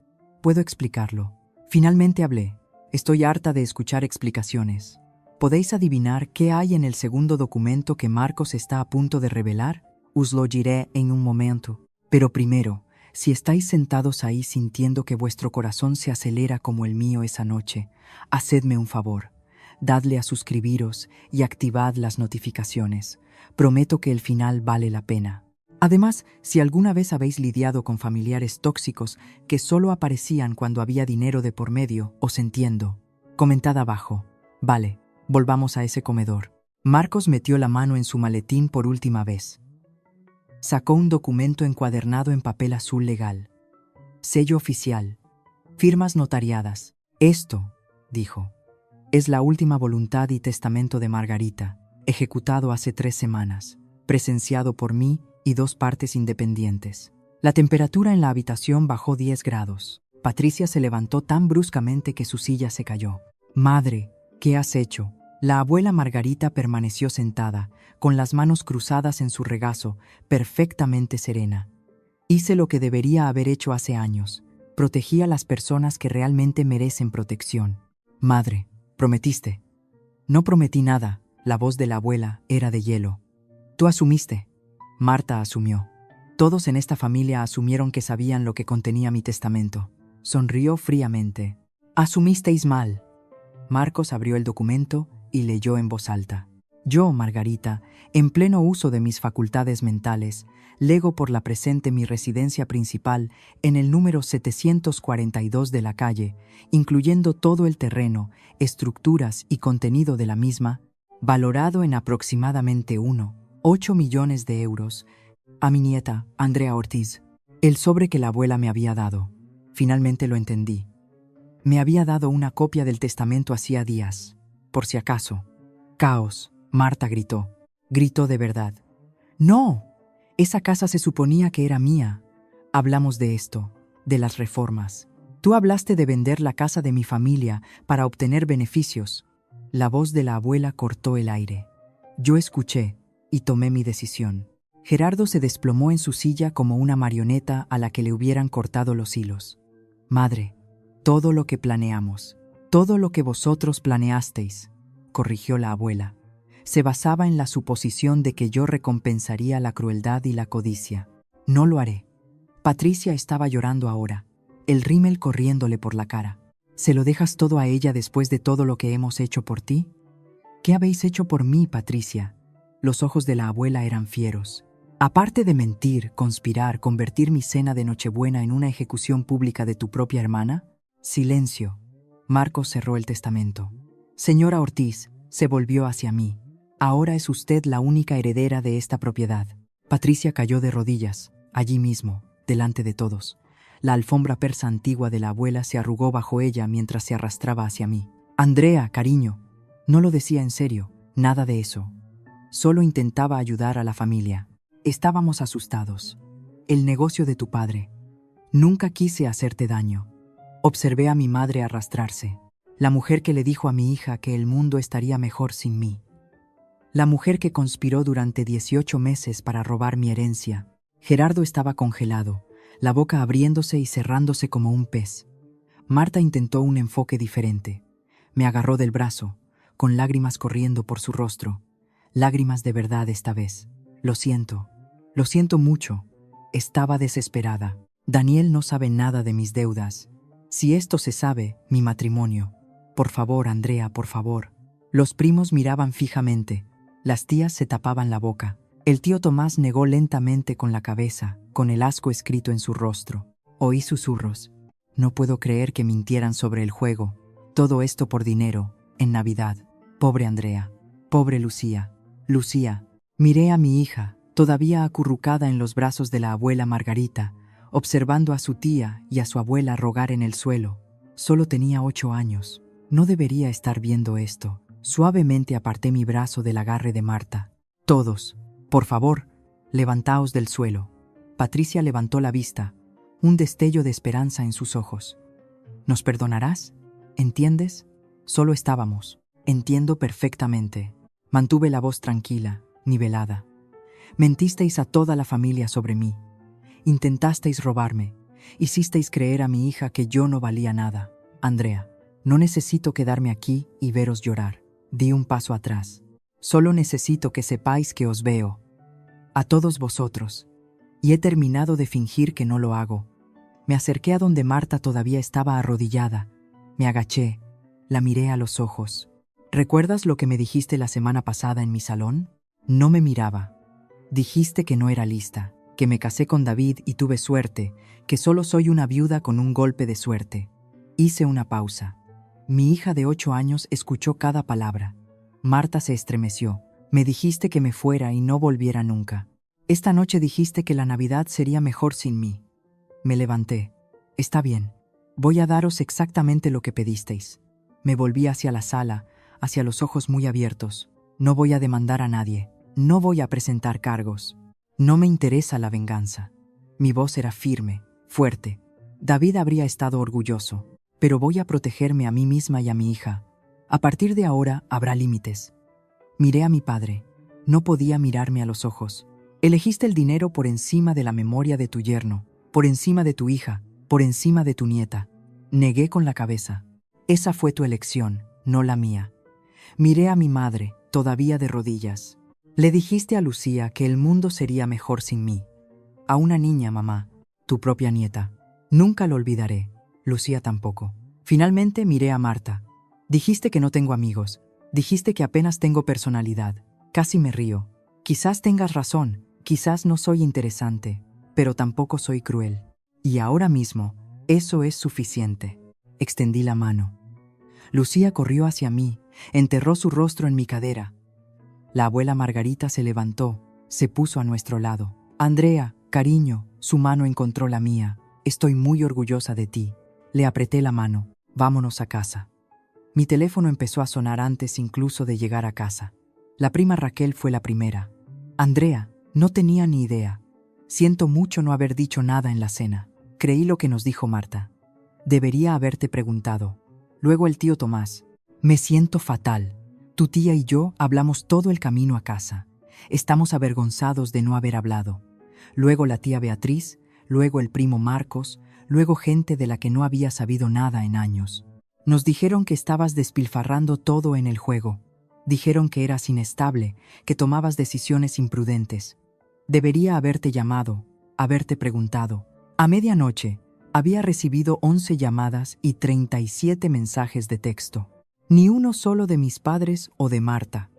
Puedo explicarlo. Finalmente hablé. Estoy harta de escuchar explicaciones. ¿Podéis adivinar qué hay en el segundo documento que Marcos está a punto de revelar? Os lo diré en un momento. Pero primero, si estáis sentados ahí sintiendo que vuestro corazón se acelera como el mío esa noche, hacedme un favor. Dadle a suscribiros y activad las notificaciones. Prometo que el final vale la pena. Además, si alguna vez habéis lidiado con familiares tóxicos que solo aparecían cuando había dinero de por medio, os entiendo. Comentad abajo. Vale, volvamos a ese comedor. Marcos metió la mano en su maletín por última vez. Sacó un documento encuadernado en papel azul legal. Sello oficial. Firmas notariadas. Esto, dijo, es la última voluntad y testamento de Margarita, ejecutado hace 3 semanas, presenciado por mí y 2 partes independientes. La temperatura en la habitación bajó 10 grados. Patricia se levantó tan bruscamente que su silla se cayó. Madre, ¿qué has hecho? La abuela Margarita permaneció sentada, con las manos cruzadas en su regazo, perfectamente serena. Hice lo que debería haber hecho hace años. Protegí a las personas que realmente merecen protección. Madre, prometiste. No prometí nada. La voz de la abuela era de hielo. Tú asumiste. Marta asumió. Todos en esta familia asumieron que sabían lo que contenía mi testamento. Sonrió fríamente. Asumisteis mal. Marcos abrió el documento y leyó en voz alta. Yo, Margarita, en pleno uso de mis facultades mentales, lego por la presente mi residencia principal en el número 742 de la calle, incluyendo todo el terreno, estructuras y contenido de la misma, valorado en aproximadamente 1,8 millones de euros, a mi nieta, Andrea Ortiz. El sobre que la abuela me había dado. Finalmente lo entendí. Me había dado una copia del testamento hacía días, por si acaso. Caos, Marta gritó. Gritó de verdad. ¡No! Esa casa se suponía que era mía. Hablamos de esto, de las reformas. Tú hablaste de vender la casa de mi familia para obtener beneficios. La voz de la abuela cortó el aire. Yo escuché y tomé mi decisión. Gerardo se desplomó en su silla como una marioneta a la que le hubieran cortado los hilos. Madre, todo lo que planeamos, todo lo que vosotros planeasteis, corrigió la abuela, se basaba en la suposición de que yo recompensaría la crueldad y la codicia. No lo haré. Patricia estaba llorando ahora, el rímel corriéndole por la cara. ¿Se lo dejas todo a ella después de todo lo que hemos hecho por ti? ¿Qué habéis hecho por mí, Patricia? Los ojos de la abuela eran fieros. Aparte de mentir, conspirar, convertir mi cena de Nochebuena en una ejecución pública de tu propia hermana. Silencio. Marcos cerró el testamento. Señora Ortiz, se volvió hacia mí. Ahora es usted la única heredera de esta propiedad. Patricia cayó de rodillas, allí mismo, delante de todos. La alfombra persa antigua de la abuela se arrugó bajo ella mientras se arrastraba hacia mí. Andrea, cariño. No lo decía en serio, nada de eso. Solo intentaba ayudar a la familia. Estábamos asustados. El negocio de tu padre. Nunca quise hacerte daño. Observé a mi madre arrastrarse. La mujer que le dijo a mi hija que el mundo estaría mejor sin mí. La mujer que conspiró durante 18 meses para robar mi herencia. Gerardo estaba congelado, la boca abriéndose y cerrándose como un pez. Marta intentó un enfoque diferente. Me agarró del brazo, con lágrimas corriendo por su rostro. Lágrimas de verdad esta vez. Lo siento mucho. Estaba desesperada. Daniel no sabe nada de mis deudas. Si esto se sabe, mi matrimonio. Por favor, Andrea, por favor. Los primos miraban fijamente. Las tías se tapaban la boca. El tío Tomás negó lentamente con la cabeza, con el asco escrito en su rostro. Oí susurros. No puedo creer que mintieran sobre el juego. Todo esto por dinero, en Navidad. Pobre Andrea. Pobre Lucía. Lucía. Miré a mi hija, todavía acurrucada en los brazos de la abuela Margarita, observando a su tía y a su abuela rogar en el suelo. Solo tenía 8 años. No debería estar viendo esto. Suavemente aparté mi brazo del agarre de Marta. Todos, por favor, levantaos del suelo. Patricia levantó la vista, un destello de esperanza en sus ojos. ¿Nos perdonarás? ¿Entiendes? Solo estábamos. Entiendo perfectamente. Mantuve la voz tranquila, nivelada. Mentisteis a toda la familia sobre mí. Intentasteis robarme. Hicisteis creer a mi hija que yo no valía nada. Andrea, no necesito quedarme aquí y veros llorar. Di un paso atrás. Solo necesito que sepáis que os veo. A todos vosotros. Y he terminado de fingir que no lo hago. Me acerqué a donde Marta todavía estaba arrodillada. Me agaché. La miré a los ojos. ¿Recuerdas lo que me dijiste la semana pasada en mi salón? No me miraba. Dijiste que no era lista, que me casé con David y tuve suerte, que solo soy una viuda con un golpe de suerte. Hice una pausa. Mi hija de 8 años escuchó cada palabra. Marta se estremeció. Me dijiste que me fuera y no volviera nunca. Esta noche dijiste que la Navidad sería mejor sin mí. Me levanté. Está bien. Voy a daros exactamente lo que pedisteis. Me volví hacia la sala, hacia los ojos muy abiertos. No voy a demandar a nadie. No voy a presentar cargos. No me interesa la venganza. Mi voz era firme, fuerte. David habría estado orgulloso. Pero voy a protegerme a mí misma y a mi hija. A partir de ahora habrá límites. Miré a mi padre. No podía mirarme a los ojos. Elegiste el dinero por encima de la memoria de tu yerno, por encima de tu hija, por encima de tu nieta. Negué con la cabeza. Esa fue tu elección, no la mía. Miré a mi madre, todavía de rodillas. Le dijiste a Lucía que el mundo sería mejor sin mí. A una niña, mamá, tu propia nieta. Nunca lo olvidaré. Lucía tampoco. Finalmente miré a Marta. Dijiste que no tengo amigos. Dijiste que apenas tengo personalidad. Casi me río. Quizás tengas razón. Quizás no soy interesante, pero tampoco soy cruel. Y ahora mismo, eso es suficiente. Extendí la mano. Lucía corrió hacia mí, enterró su rostro en mi cadera. La abuela Margarita se levantó, se puso a nuestro lado. Andrea, cariño, su mano encontró la mía. Estoy muy orgullosa de ti. Le apreté la mano. Vámonos a casa. Mi teléfono empezó a sonar antes incluso de llegar a casa. La prima Raquel fue la primera. Andrea, no tenía ni idea. Siento mucho no haber dicho nada en la cena. Creí lo que nos dijo Marta. Debería haberte preguntado. Luego el tío Tomás. Me siento fatal. Tu tía y yo hablamos todo el camino a casa. Estamos avergonzados de no haber hablado. Luego la tía Beatriz, luego el primo Marcos, luego gente de la que no había sabido nada en años. Nos dijeron que estabas despilfarrando todo en el juego. Dijeron que eras inestable, que tomabas decisiones imprudentes. Debería haberte llamado, haberte preguntado. A medianoche, había recibido 11 llamadas y 37 mensajes de texto. Ni uno solo de mis padres o de Marta.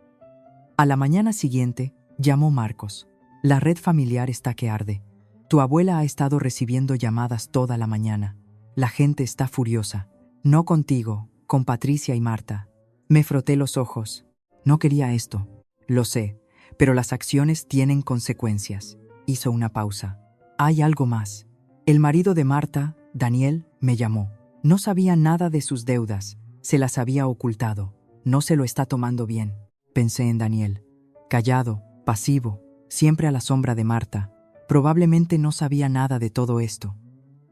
A la mañana siguiente, llamó Marcos. La red familiar está que arde. Tu abuela ha estado recibiendo llamadas toda la mañana. La gente está furiosa. No contigo, con Patricia y Marta. Me froté los ojos. No quería esto. Lo sé, pero las acciones tienen consecuencias. Hizo una pausa. Hay algo más. El marido de Marta, Daniel, me llamó. No sabía nada de sus deudas. Se las había ocultado. No se lo está tomando bien. Pensé en Daniel. Callado, pasivo, siempre a la sombra de Marta. Probablemente no sabía nada de todo esto.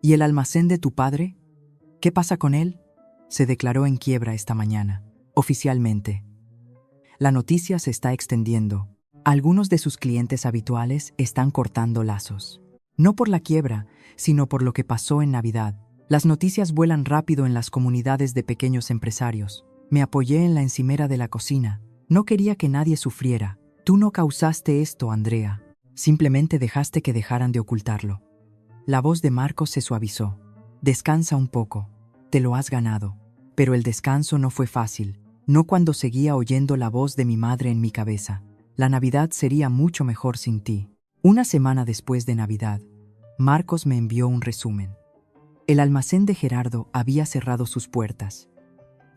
¿Y el almacén de tu padre? ¿Qué pasa con él? Se declaró en quiebra esta mañana, oficialmente. La noticia se está extendiendo. Algunos de sus clientes habituales están cortando lazos. No por la quiebra, sino por lo que pasó en Navidad. Las noticias vuelan rápido en las comunidades de pequeños empresarios. Me apoyé en la encimera de la cocina. No quería que nadie sufriera. Tú no causaste esto, Andrea. Simplemente dejaste que dejaran de ocultarlo. La voz de Marcos se suavizó. Descansa un poco. Te lo has ganado. Pero el descanso no fue fácil. No cuando seguía oyendo la voz de mi madre en mi cabeza. La Navidad sería mucho mejor sin ti. Una semana después de Navidad, Marcos me envió un resumen. El almacén de Gerardo había cerrado sus puertas.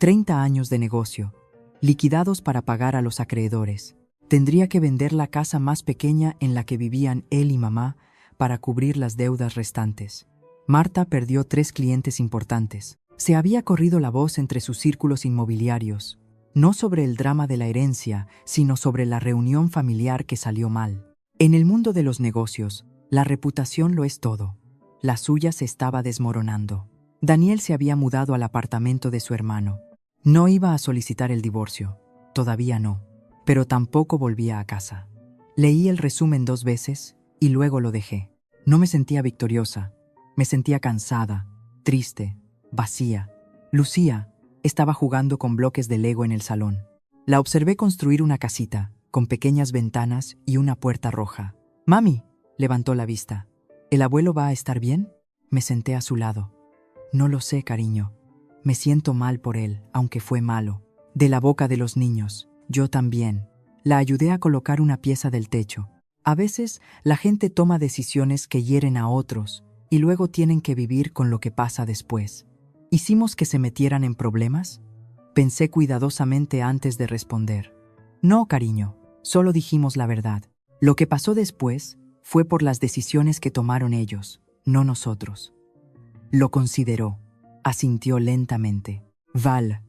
30 años de negocio, liquidados para pagar a los acreedores. Tendría que vender la casa más pequeña en la que vivían él y mamá para cubrir las deudas restantes. Marta perdió 3 clientes importantes. Se había corrido la voz entre sus círculos inmobiliarios, no sobre el drama de la herencia, sino sobre la reunión familiar que salió mal. En el mundo de los negocios, la reputación lo es todo. La suya se estaba desmoronando. Daniel se había mudado al apartamento de su hermano. No iba a solicitar el divorcio, todavía no, pero tampoco volvía a casa. Leí el resumen 2 veces y luego lo dejé. No me sentía victoriosa, me sentía cansada, triste, vacía. Lucía estaba jugando con bloques de Lego en el salón. La observé construir una casita, con pequeñas ventanas y una puerta roja. «Mami», levantó la vista. «¿El abuelo va a estar bien?» Me senté a su lado. «No lo sé, cariño. Me siento mal por él, aunque fue malo. De la boca de los niños. Yo también». La ayudé a colocar una pieza del techo. A veces, la gente toma decisiones que hieren a otros y luego tienen que vivir con lo que pasa después. ¿Hicimos que se metieran en problemas? Pensé cuidadosamente antes de responder. «No, cariño, solo dijimos la verdad. Lo que pasó después fue por las decisiones que tomaron ellos, no nosotros». Lo consideró. Asintió lentamente. «Val».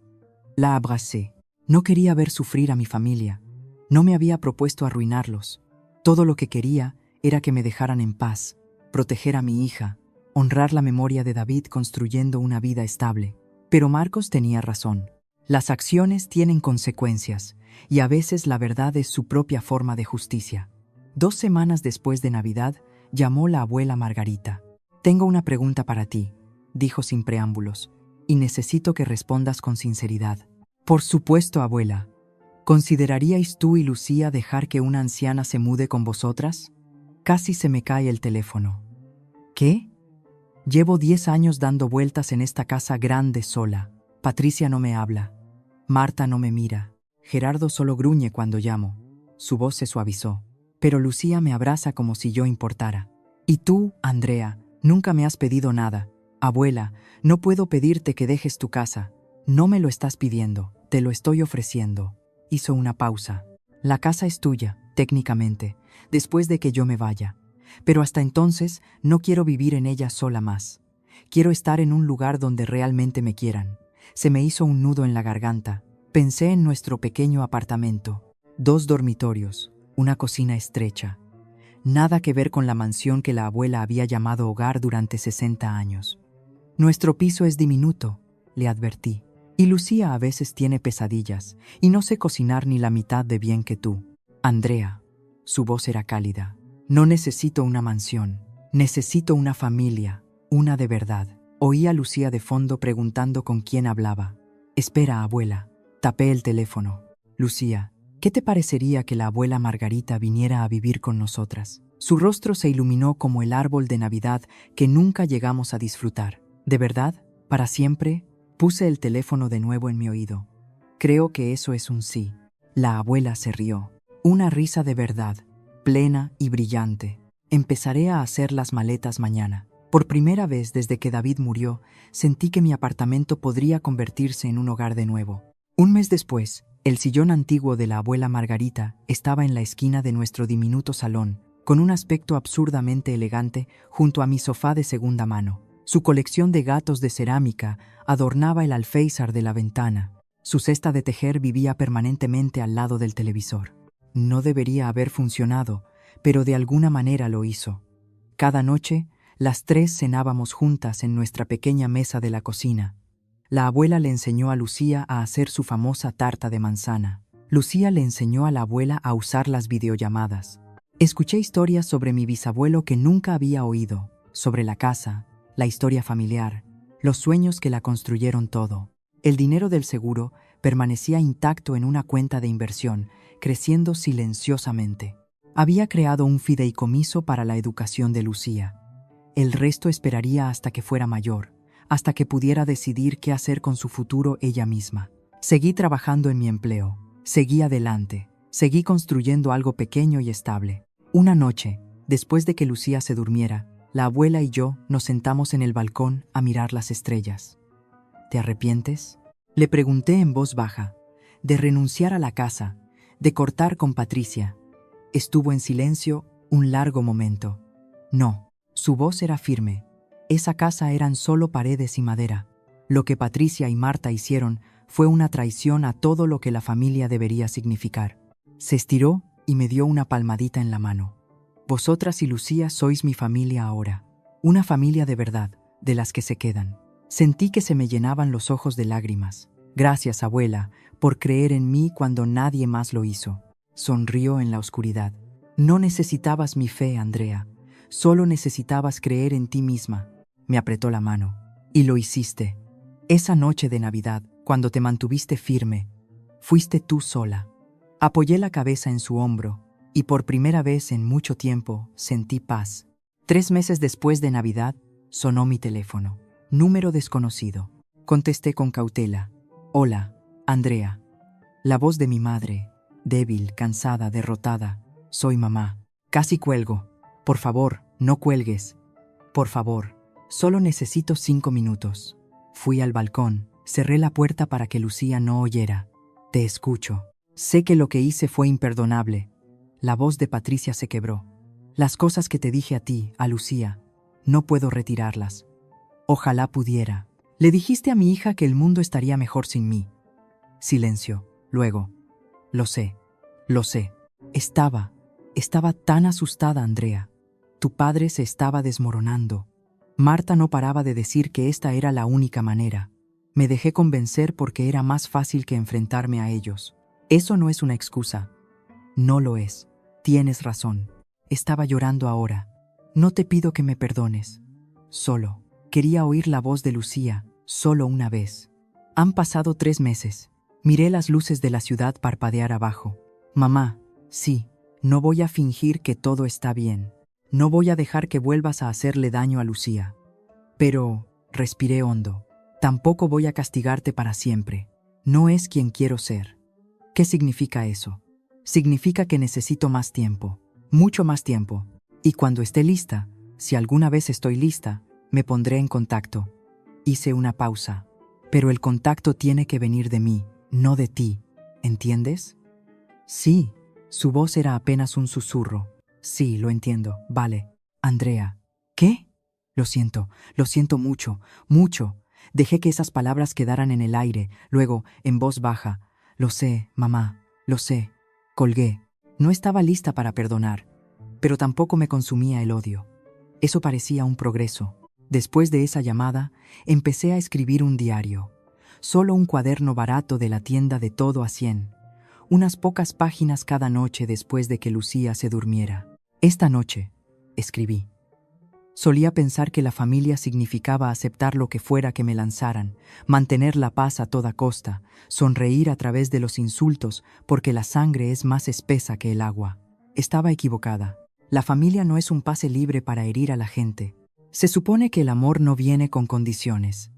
La abracé. No quería ver sufrir a mi familia. No me había propuesto arruinarlos. Todo lo que quería era que me dejaran en paz, proteger a mi hija, honrar la memoria de David construyendo una vida estable. Pero Marcos tenía razón. Las acciones tienen consecuencias, y a veces la verdad es su propia forma de justicia. 2 semanas después de Navidad, llamó la abuela Margarita. «Tengo una pregunta para ti», dijo sin preámbulos, «y necesito que respondas con sinceridad». «Por supuesto, abuela. ¿Consideraríais tú y Lucía dejar que una anciana se mude con vosotras?» Casi se me cae el teléfono. «¿Qué?» Llevo 10 años dando vueltas en esta casa grande sola. Patricia no me habla. Marta no me mira. Gerardo solo gruñe cuando llamo. Su voz se suavizó. pero Lucía me abraza como si yo importara. Y tú, Andrea, nunca me has pedido nada. Abuela, no puedo pedirte que dejes tu casa. No me lo estás pidiendo, te lo estoy ofreciendo. Hizo una pausa. La casa es tuya, técnicamente, después de que yo me vaya. Pero hasta entonces no quiero vivir en ella sola más. Quiero estar en un lugar donde realmente me quieran. Se me hizo un nudo en la garganta. Pensé en nuestro pequeño apartamento. 2 dormitorios, una cocina estrecha. Nada que ver con la mansión que la abuela había llamado hogar durante 60 años. Nuestro piso es diminuto, le advertí. Y Lucía a veces tiene pesadillas, y no sé cocinar ni la mitad de bien que tú. Andrea, su voz era cálida. No necesito una mansión, necesito una familia, una de verdad. Oí a Lucía de fondo preguntando con quién hablaba. Espera, abuela. Tapé el teléfono. Lucía, ¿qué te parecería que la abuela Margarita viniera a vivir con nosotras? Su rostro se iluminó como el árbol de Navidad que nunca llegamos a disfrutar. ¿De verdad? ¿Para siempre? Puse el teléfono de nuevo en mi oído. Creo que eso es un sí. La abuela se rió. Una risa de verdad, plena y brillante. Empezaré a hacer las maletas mañana. Por primera vez desde que David murió, sentí que mi apartamento podría convertirse en un hogar de nuevo. Un mes después, el sillón antiguo de la abuela Margarita estaba en la esquina de nuestro diminuto salón, con un aspecto absurdamente elegante junto a mi sofá de segunda mano. Su colección de gatos de cerámica adornaba el alféizar de la ventana. Su cesta de tejer vivía permanentemente al lado del televisor. No debería haber funcionado, pero de alguna manera lo hizo. Cada noche, las 3 cenábamos juntas en nuestra pequeña mesa de la cocina. La abuela le enseñó a Lucía a hacer su famosa tarta de manzana. Lucía le enseñó a la abuela a usar las videollamadas. Escuché historias sobre mi bisabuelo que nunca había oído, sobre la casa, la historia familiar, los sueños que la construyeron todo. El dinero del seguro permanecía intacto en una cuenta de inversión, creciendo silenciosamente. Había creado un fideicomiso para la educación de Lucía. El resto esperaría hasta que fuera mayor, hasta que pudiera decidir qué hacer con su futuro ella misma. Seguí trabajando en mi empleo, seguí adelante, seguí construyendo algo pequeño y estable. Una noche, después de que Lucía se durmiera, la abuela y yo nos sentamos en el balcón a mirar las estrellas. ¿Te arrepientes?, le pregunté en voz baja, de renunciar a la casa, de cortar con Patricia. Estuvo en silencio un largo momento. No, su voz era firme. Esa casa eran solo paredes y madera. Lo que Patricia y Marta hicieron fue una traición a todo lo que la familia debería significar. Se estiró y me dio una palmadita en la mano. Vosotras y Lucía sois mi familia ahora. Una familia de verdad, de las que se quedan. Sentí que se me llenaban los ojos de lágrimas. Gracias, abuela, por creer en mí cuando nadie más lo hizo. Sonrió en la oscuridad. No necesitabas mi fe, Andrea. Solo necesitabas creer en ti misma. Me apretó la mano. Y lo hiciste. Esa noche de Navidad, cuando te mantuviste firme, fuiste tú sola. Apoyé la cabeza en su hombro y por primera vez en mucho tiempo sentí paz. 3 meses después de Navidad, sonó mi teléfono. Número desconocido. Contesté con cautela. Hola, Andrea. La voz de mi madre, débil, cansada, derrotada. Soy mamá. Casi cuelgo. Por favor, no cuelgues. Por favor, solo necesito 5 minutos. Fui al balcón, cerré la puerta para que Lucía no oyera. Te escucho. Sé que lo que hice fue imperdonable. La voz de Patricia se quebró. Las cosas que te dije a ti, a Lucía, no puedo retirarlas. Ojalá pudiera. Le dijiste a mi hija que el mundo estaría mejor sin mí. Silencio. Luego. Lo sé. Lo sé. Estaba tan asustada, Andrea. Tu padre se estaba desmoronando. Marta no paraba de decir que esta era la única manera. Me dejé convencer porque era más fácil que enfrentarme a ellos. Eso no es una excusa. No lo es. Tienes razón. Estaba llorando ahora. No te pido que me perdones. Solo quería oír la voz de Lucía, solo una vez. Han pasado 3 meses. Miré las luces de la ciudad parpadear abajo. Mamá, sí, no voy a fingir que todo está bien. No voy a dejar que vuelvas a hacerle daño a Lucía. Pero, respiré hondo, tampoco voy a castigarte para siempre. No es quien quiero ser. ¿Qué significa eso? Significa que necesito más tiempo. mucho más tiempo. Y cuando esté lista, si alguna vez estoy lista, me pondré en contacto. Hice una pausa. Pero el contacto tiene que venir de mí, no de ti. ¿Entiendes? Sí, su voz era apenas un susurro. Sí, lo entiendo. Vale. Andrea. ¿Qué? Lo siento mucho, mucho. Dejé que esas palabras quedaran en el aire, luego, en voz baja. Lo sé, mamá, lo sé. Colgué. No estaba lista para perdonar, pero tampoco me consumía el odio. Eso parecía un progreso. Después de esa llamada, empecé a escribir un diario. Solo un cuaderno barato de la tienda de todo a 100. Unas pocas páginas cada noche después de que Lucía se durmiera. Esta noche, escribí. Solía pensar que la familia significaba aceptar lo que fuera que me lanzaran, mantener la paz a toda costa, sonreír a través de los insultos porque la sangre es más espesa que el agua. Estaba equivocada. La familia no es un pase libre para herir a la gente. Se supone que el amor no viene con condiciones.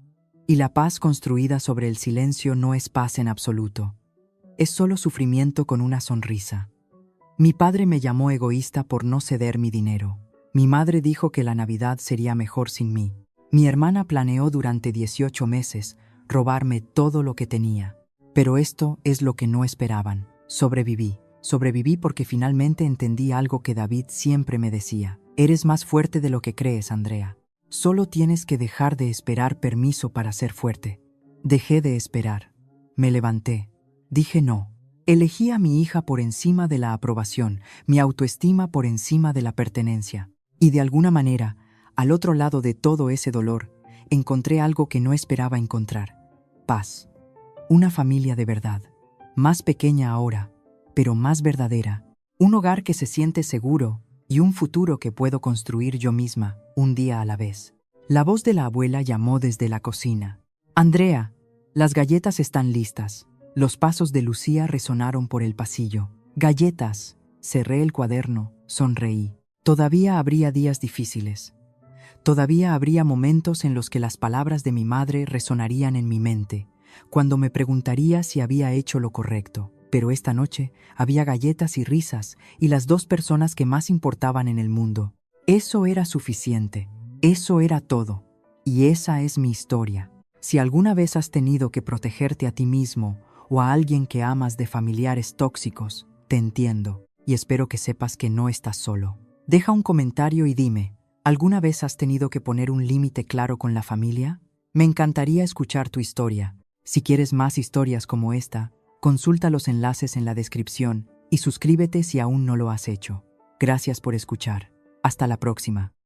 Y la paz construida sobre el silencio no es paz en absoluto. Es solo sufrimiento con una sonrisa. Mi padre me llamó egoísta por no ceder mi dinero. Mi madre dijo que la Navidad sería mejor sin mí. Mi hermana planeó durante 18 meses robarme todo lo que tenía. Pero esto es lo que no esperaban. Sobreviví. Sobreviví porque finalmente entendí algo que David siempre me decía. Eres más fuerte de lo que crees, Andrea. Solo tienes que dejar de esperar permiso para ser fuerte. Dejé de esperar. Me levanté. Dije no. Elegí a mi hija por encima de la aprobación, mi autoestima por encima de la pertenencia. Y de alguna manera, al otro lado de todo ese dolor, encontré algo que no esperaba encontrar. Paz. Una familia de verdad. Más pequeña ahora, pero más verdadera. Un hogar que se siente seguro y un futuro que puedo construir yo misma, un día a la vez. La voz de la abuela llamó desde la cocina. Andrea, las galletas están listas. Los pasos de Lucía resonaron por el pasillo. Galletas. Cerré el cuaderno, sonreí. Todavía habría días difíciles. Todavía habría momentos en los que las palabras de mi madre resonarían en mi mente, cuando me preguntaría si había hecho lo correcto. Pero esta noche había galletas y risas y las dos personas que más importaban en el mundo. Eso era suficiente. Eso era todo. Y esa es mi historia. Si alguna vez has tenido que protegerte a ti mismo o a alguien que amas de familiares tóxicos, te entiendo y espero que sepas que no estás solo. Deja un comentario y dime, ¿alguna vez has tenido que poner un límite claro con la familia? Me encantaría escuchar tu historia. Si quieres más historias como esta, consulta los enlaces en la descripción y suscríbete si aún no lo has hecho. Gracias por escuchar. Hasta la próxima.